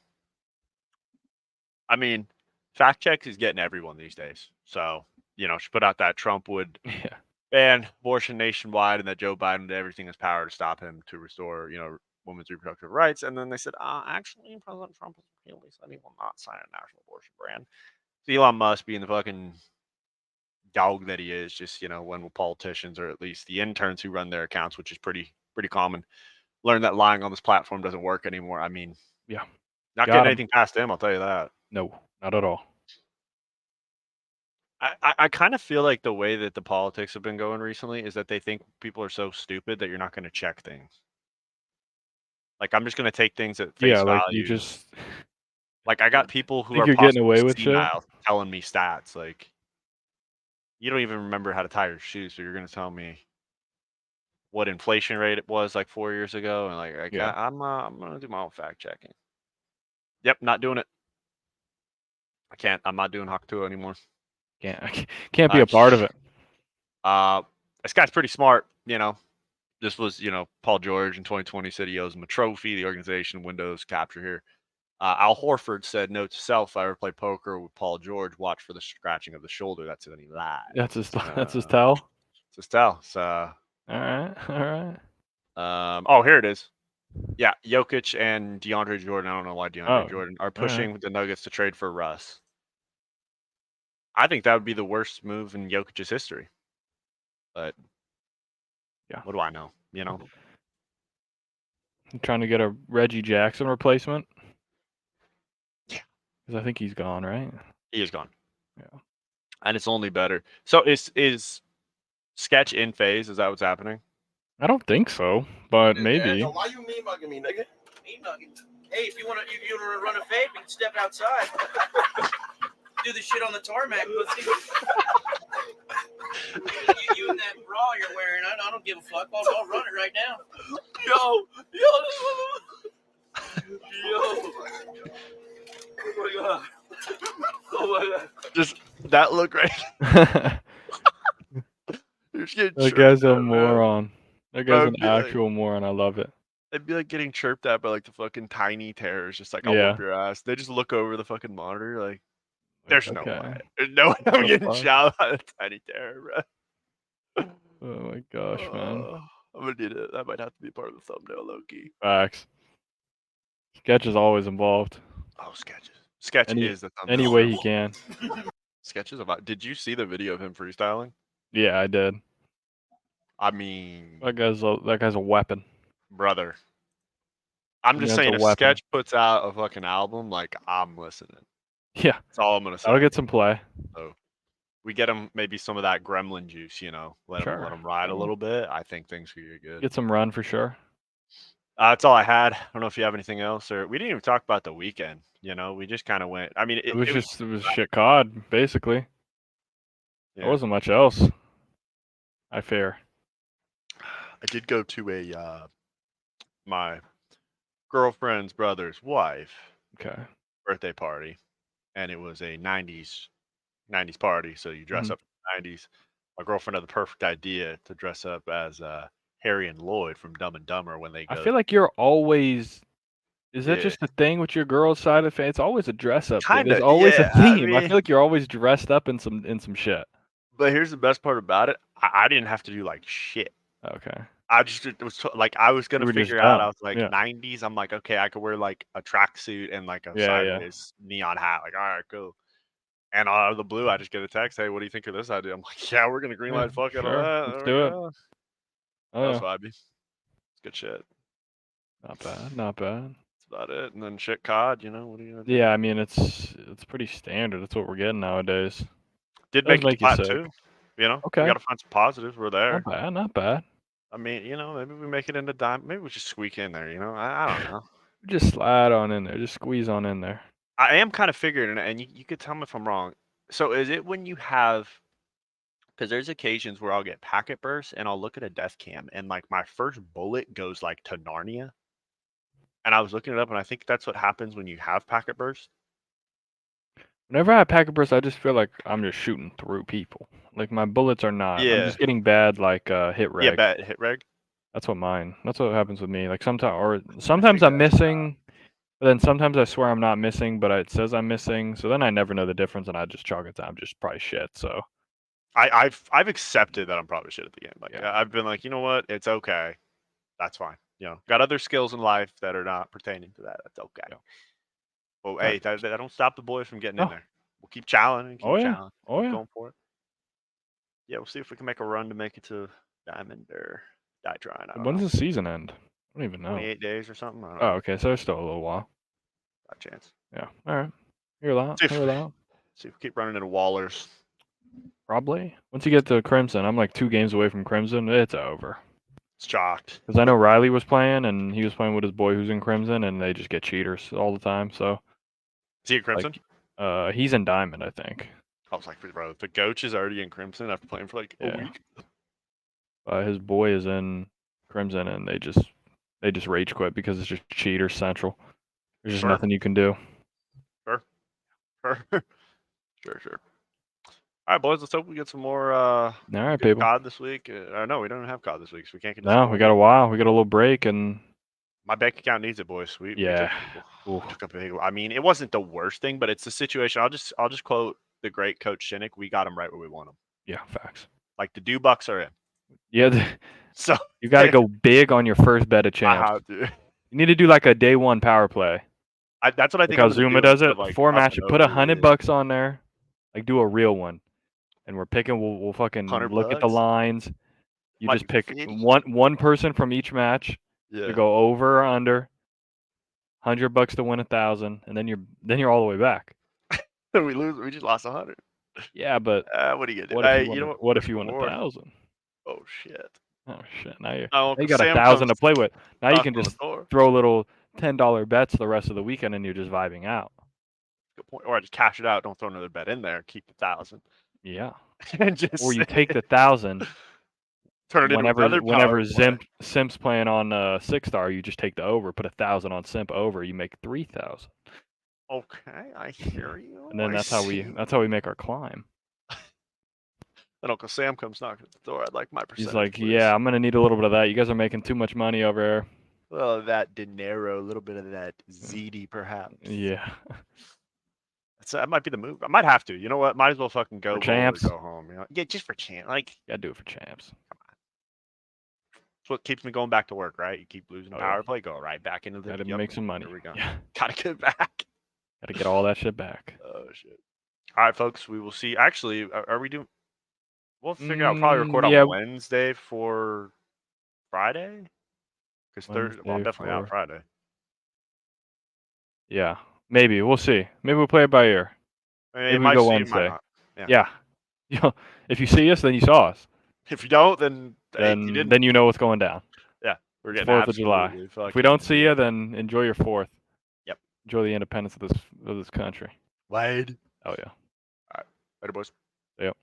[SPEAKER 2] I mean, fact check is getting everyone these days. So, she put out that Trump would ban abortion nationwide and that Joe Biden would do everything in his power to stop him to restore, women's reproductive rights. And then they said, actually, President Trump has repeatedly said he will not sign a national abortion ban. So Elon Musk being the fucking dog that he is, just when politicians or at least the interns who run their accounts, which is pretty common, learn that lying on this platform doesn't work anymore. I mean,
[SPEAKER 1] yeah,
[SPEAKER 2] Not
[SPEAKER 1] Got
[SPEAKER 2] getting
[SPEAKER 1] him.
[SPEAKER 2] anything past him, I'll tell you that.
[SPEAKER 1] No, not at all.
[SPEAKER 2] I kind of feel like the way that the politics have been going recently is that they think people are so stupid that you're not going to check things. Like, I'm just going to take things at face
[SPEAKER 1] Yeah, like
[SPEAKER 2] value.
[SPEAKER 1] you just
[SPEAKER 2] Like, I got people who
[SPEAKER 1] think
[SPEAKER 2] are
[SPEAKER 1] you're getting
[SPEAKER 2] possibly
[SPEAKER 1] away with shit?
[SPEAKER 2] senile telling me stats. Like, you don't even remember how to tie your shoes, so you're going to tell me what inflation rate it was like 4 years ago, and like
[SPEAKER 1] Yeah.
[SPEAKER 2] I'm gonna do my own fact checking. Yep, not doing it. I can't. I'm not doing Hakuto anymore.
[SPEAKER 1] Can't be a part of it.
[SPEAKER 2] This guy's pretty smart. You know, this was Paul George in 2020 said he owes him a trophy. The organization Windows capture here. Al Horford said, note to self: if I ever play poker with Paul George, watch for the scratching of the shoulder. That's when he lied.
[SPEAKER 1] That's his tell.
[SPEAKER 2] It's his tell. So.
[SPEAKER 1] All right.
[SPEAKER 2] Oh, here it is. Yeah, Jokic and DeAndre Jordan. I don't know why DeAndre Jordan are pushing the Nuggets to trade for Russ. I think that would be the worst move in Jokic's history. But
[SPEAKER 1] yeah,
[SPEAKER 2] what do I know? You know,
[SPEAKER 1] I'm trying to get a Reggie Jackson replacement.
[SPEAKER 2] Yeah,
[SPEAKER 1] because I think he's gone, right?
[SPEAKER 2] He is gone.
[SPEAKER 1] Yeah,
[SPEAKER 2] and it's only better. So is Sketch in phase? Is that what's happening?
[SPEAKER 1] I don't think so, but maybe.
[SPEAKER 14] Why you mean mugging me, nigga? Mean mugging. Hey, if you wanna run a fade, we can step outside. Do the shit on the tarmac, pussy. you and that bra you're wearing, I don't give a fuck. I'll run it right now. Yo. Oh my god.
[SPEAKER 2] Just that look right.
[SPEAKER 1] That guy's a moron. That guy's an
[SPEAKER 2] Bro,
[SPEAKER 1] actual moron. I love it.
[SPEAKER 2] It'd be like getting chirped at by like the fucking tiny terrors. Just like, I'll
[SPEAKER 1] Yeah.
[SPEAKER 2] whoop your ass. They just look over the fucking monitor like, there's no
[SPEAKER 1] Okay.
[SPEAKER 2] way. There's no way I'm
[SPEAKER 1] What the
[SPEAKER 2] getting
[SPEAKER 1] fuck?
[SPEAKER 2] shouted by the tiny terror, bro.
[SPEAKER 1] Oh my gosh, man.
[SPEAKER 2] I'm gonna need it. That might have to be part of the thumbnail, Loki.
[SPEAKER 1] Facts. Sketch is always involved.
[SPEAKER 2] Oh, Sketches. Sketch is the thumbnail.
[SPEAKER 1] Any way he can.
[SPEAKER 2] Sketches about. Did you see the video of him freestyling?
[SPEAKER 1] Yeah, I did.
[SPEAKER 2] I mean,
[SPEAKER 1] That guy's a weapon.
[SPEAKER 2] brother. I'm just
[SPEAKER 1] Man's
[SPEAKER 2] saying,
[SPEAKER 1] a
[SPEAKER 2] if
[SPEAKER 1] weapon.
[SPEAKER 2] Sketch puts out a fucking album, like, I'm listening.
[SPEAKER 1] Yeah.
[SPEAKER 2] That's all I'm gonna say.
[SPEAKER 1] I'll get some play.
[SPEAKER 2] So we get him maybe some of that gremlin juice, let him ride a little bit. I think things could get good.
[SPEAKER 1] Get some run for sure.
[SPEAKER 2] That's all I had. I don't know if you have anything else, or we didn't even talk about the weekend. We just kind of went. I mean,
[SPEAKER 1] It was shit COD, basically.
[SPEAKER 2] Yeah.
[SPEAKER 1] There wasn't much else. I fear.
[SPEAKER 2] I did go to my girlfriend's brother's wife birthday party, and it was a 90s party. So you dress up in the 90s. My girlfriend had the perfect idea to dress up as Harry and Lloyd from Dumb and Dumber when they go.
[SPEAKER 1] I feel like you're always. Is that
[SPEAKER 2] Yeah.
[SPEAKER 1] just a thing with your girls' side of it? It's always a dress up.
[SPEAKER 2] Kinda,
[SPEAKER 1] There's always
[SPEAKER 2] yeah,
[SPEAKER 1] a theme. I
[SPEAKER 2] mean-
[SPEAKER 1] feel like you're always dressed up in some shit.
[SPEAKER 2] But here's the best part about it. I didn't have to do like shit.
[SPEAKER 1] Okay.
[SPEAKER 2] I just like I was gonna
[SPEAKER 1] You were just
[SPEAKER 2] figure out.
[SPEAKER 1] dumb.
[SPEAKER 2] I was like
[SPEAKER 1] Yeah.
[SPEAKER 2] 90s. I'm like, okay, I could wear like a tracksuit and like a
[SPEAKER 1] Yeah, yeah.
[SPEAKER 2] sideways neon hat. Like, all right, cool. And out of the blue, I just get a text. Hey, what do you think of this idea? I'm like, yeah, we're gonna greenlight fuck out
[SPEAKER 1] sure.
[SPEAKER 2] of that.
[SPEAKER 1] Let's
[SPEAKER 2] There
[SPEAKER 1] do
[SPEAKER 2] we
[SPEAKER 1] it.
[SPEAKER 2] go.
[SPEAKER 1] Oh,
[SPEAKER 2] That was
[SPEAKER 1] yeah.
[SPEAKER 2] vibey. It's good shit.
[SPEAKER 1] Not bad. Not bad.
[SPEAKER 2] That's about it. And then shit COD. What are you gonna do?
[SPEAKER 1] Yeah, I mean it's pretty standard. That's what we're getting nowadays.
[SPEAKER 2] Did
[SPEAKER 1] Does
[SPEAKER 2] make it to
[SPEAKER 1] you
[SPEAKER 2] plat
[SPEAKER 1] sick.
[SPEAKER 2] too.
[SPEAKER 1] Okay.
[SPEAKER 2] We gotta find some positives. We're there.
[SPEAKER 1] Not bad. Not bad.
[SPEAKER 2] I mean, maybe we make it into dime. Maybe we just squeak in there. I don't know.
[SPEAKER 1] Just slide on in there. Just squeeze on in there.
[SPEAKER 2] I am kind of figuring, and you could tell me if I'm wrong. So is it when you have, because there's occasions where I'll get packet bursts and I'll look at a death cam and like my first bullet goes like to Narnia. And I was looking it up and I think that's what happens when you have packet burst.
[SPEAKER 1] Whenever I have packet burst, I just feel like I'm just shooting through people. Like my bullets are not.
[SPEAKER 2] Yeah.
[SPEAKER 1] I'm just getting bad like hit reg.
[SPEAKER 2] Yeah, bad hit reg.
[SPEAKER 1] That's what happens with me. Like sometimes I'm missing, but then sometimes I swear I'm not missing, but it says I'm missing. So then I never know the difference, and I just chalk it down. I'm just probably shit. So
[SPEAKER 2] I've accepted that I'm probably shit at the game. Like I've been like, you know what, it's okay. That's fine. Got other skills in life that are not pertaining to that. That's okay. Well, hey, that don't stop the boys from getting in there. We'll keep challenging. Keep challenging.
[SPEAKER 1] Oh, yeah.
[SPEAKER 2] Going for it. Yeah, we'll see if we can make a run to make it to Diamond or Die Trying.
[SPEAKER 1] when does the season end? I don't even know.
[SPEAKER 2] 28 days or something. I don't
[SPEAKER 1] Oh,
[SPEAKER 2] know.
[SPEAKER 1] okay. So there's still a little while.
[SPEAKER 2] Got a chance.
[SPEAKER 1] Yeah. All right. You're allowed.
[SPEAKER 2] See if,
[SPEAKER 1] You're allowed.
[SPEAKER 2] see if we keep running into Wallers.
[SPEAKER 1] Probably. Once you get to Crimson, I'm like 2 games away from Crimson. It's over.
[SPEAKER 2] It's shocked.
[SPEAKER 1] Because I know Riley was playing, and he was playing with his boy who's in Crimson, and they just get cheaters all the time. So.
[SPEAKER 2] Is he at Crimson?
[SPEAKER 1] Like, he's in Diamond, I think.
[SPEAKER 2] I was like, bro, the Goach is already in Crimson after playing for like a week.
[SPEAKER 1] His boy is in Crimson, and they just rage quit because it's just cheater central. There's just nothing you can do.
[SPEAKER 2] Sure. Sure. All right, boys. Let's hope we get some more.
[SPEAKER 1] All right, people.
[SPEAKER 2] COD this week. No, we don't have COD this week, so we can't get.
[SPEAKER 1] No, we got a while. We got a little break, and
[SPEAKER 2] my bank account needs it, boys. We
[SPEAKER 1] yeah.
[SPEAKER 2] took a big. I mean, it wasn't the worst thing, but it's the situation. I'll just quote the great Coach Shinnick. We got him right where we want him.
[SPEAKER 1] Yeah, facts.
[SPEAKER 2] Like the Bucks are in.
[SPEAKER 1] Yeah.
[SPEAKER 2] So
[SPEAKER 1] you got to go big on your first bet of champs. You need to do like a day 1 power play.
[SPEAKER 2] That's what I think.
[SPEAKER 1] How Zuma does it.
[SPEAKER 2] Like,
[SPEAKER 1] 4 matches. Put $100 on there. Like do a real one. And we're picking. We'll fucking look at the lines. You just pick one person from each match to go over or under. $100 to win 1,000, and then you're all the way back.
[SPEAKER 2] We lose. We just lost 100.
[SPEAKER 1] Yeah, but
[SPEAKER 2] what are you gonna do?
[SPEAKER 1] What if you won 1,000?
[SPEAKER 2] Oh shit!
[SPEAKER 1] Oh shit! Now you
[SPEAKER 2] Sam
[SPEAKER 1] got 1,000 to play with. Now you can
[SPEAKER 2] knocking on
[SPEAKER 1] just
[SPEAKER 2] the door.
[SPEAKER 1] throw little $10 bets the rest of the weekend, and you're just vibing out.
[SPEAKER 2] Good point. Or just cash it out. Don't throw another bet in there. Keep the 1,000.
[SPEAKER 1] Yeah.
[SPEAKER 2] And just
[SPEAKER 1] or you take the 1,000.
[SPEAKER 2] Turn it
[SPEAKER 1] whenever
[SPEAKER 2] into
[SPEAKER 1] whenever Simp's playing on 6 star, you just take the over, put 1,000 on Simp over, you make 3,000.
[SPEAKER 2] Okay, I hear you.
[SPEAKER 1] And then that's how we make our climb.
[SPEAKER 2] Then Uncle Sam comes knocking at the door. I'd like my percentage.
[SPEAKER 1] He's like,
[SPEAKER 2] please.
[SPEAKER 1] yeah, I'm gonna need a little bit of that. You guys are making too much money over here.
[SPEAKER 2] Well, that dinero, a little bit of that ZD, perhaps.
[SPEAKER 1] Yeah.
[SPEAKER 2] That might be the move. I might have to. You know what? Might as well fucking go.
[SPEAKER 1] For champs.
[SPEAKER 2] Go home. You know? Yeah, just for champs. Like,
[SPEAKER 1] gotta do it for champs.
[SPEAKER 2] Come on. That's what keeps me going back to work, right? You keep losing power play, go right back into the.
[SPEAKER 1] Gotta make some money.
[SPEAKER 2] Here we go.
[SPEAKER 1] Yeah.
[SPEAKER 2] Gotta get back.
[SPEAKER 1] Gotta get all that shit back.
[SPEAKER 2] Oh shit! All right, folks. We will see. Actually, are we doing? We'll figure out. Probably record on Wednesday for Friday. Because Thursday. Well, I'm definitely out Friday.
[SPEAKER 1] Yeah, maybe we'll see. Maybe we'll play it by ear. Maybe we go Wednesday. Yeah. If you see us, then you saw us.
[SPEAKER 2] If you don't, then
[SPEAKER 1] you know what's going down.
[SPEAKER 2] Yeah, we're getting
[SPEAKER 1] 4th of July. If we don't see you, then enjoy your 4th.
[SPEAKER 2] Yep.
[SPEAKER 1] Enjoy the independence of this country.
[SPEAKER 2] Wide.
[SPEAKER 1] Oh yeah.
[SPEAKER 2] All right. Later, boys.
[SPEAKER 1] Yep.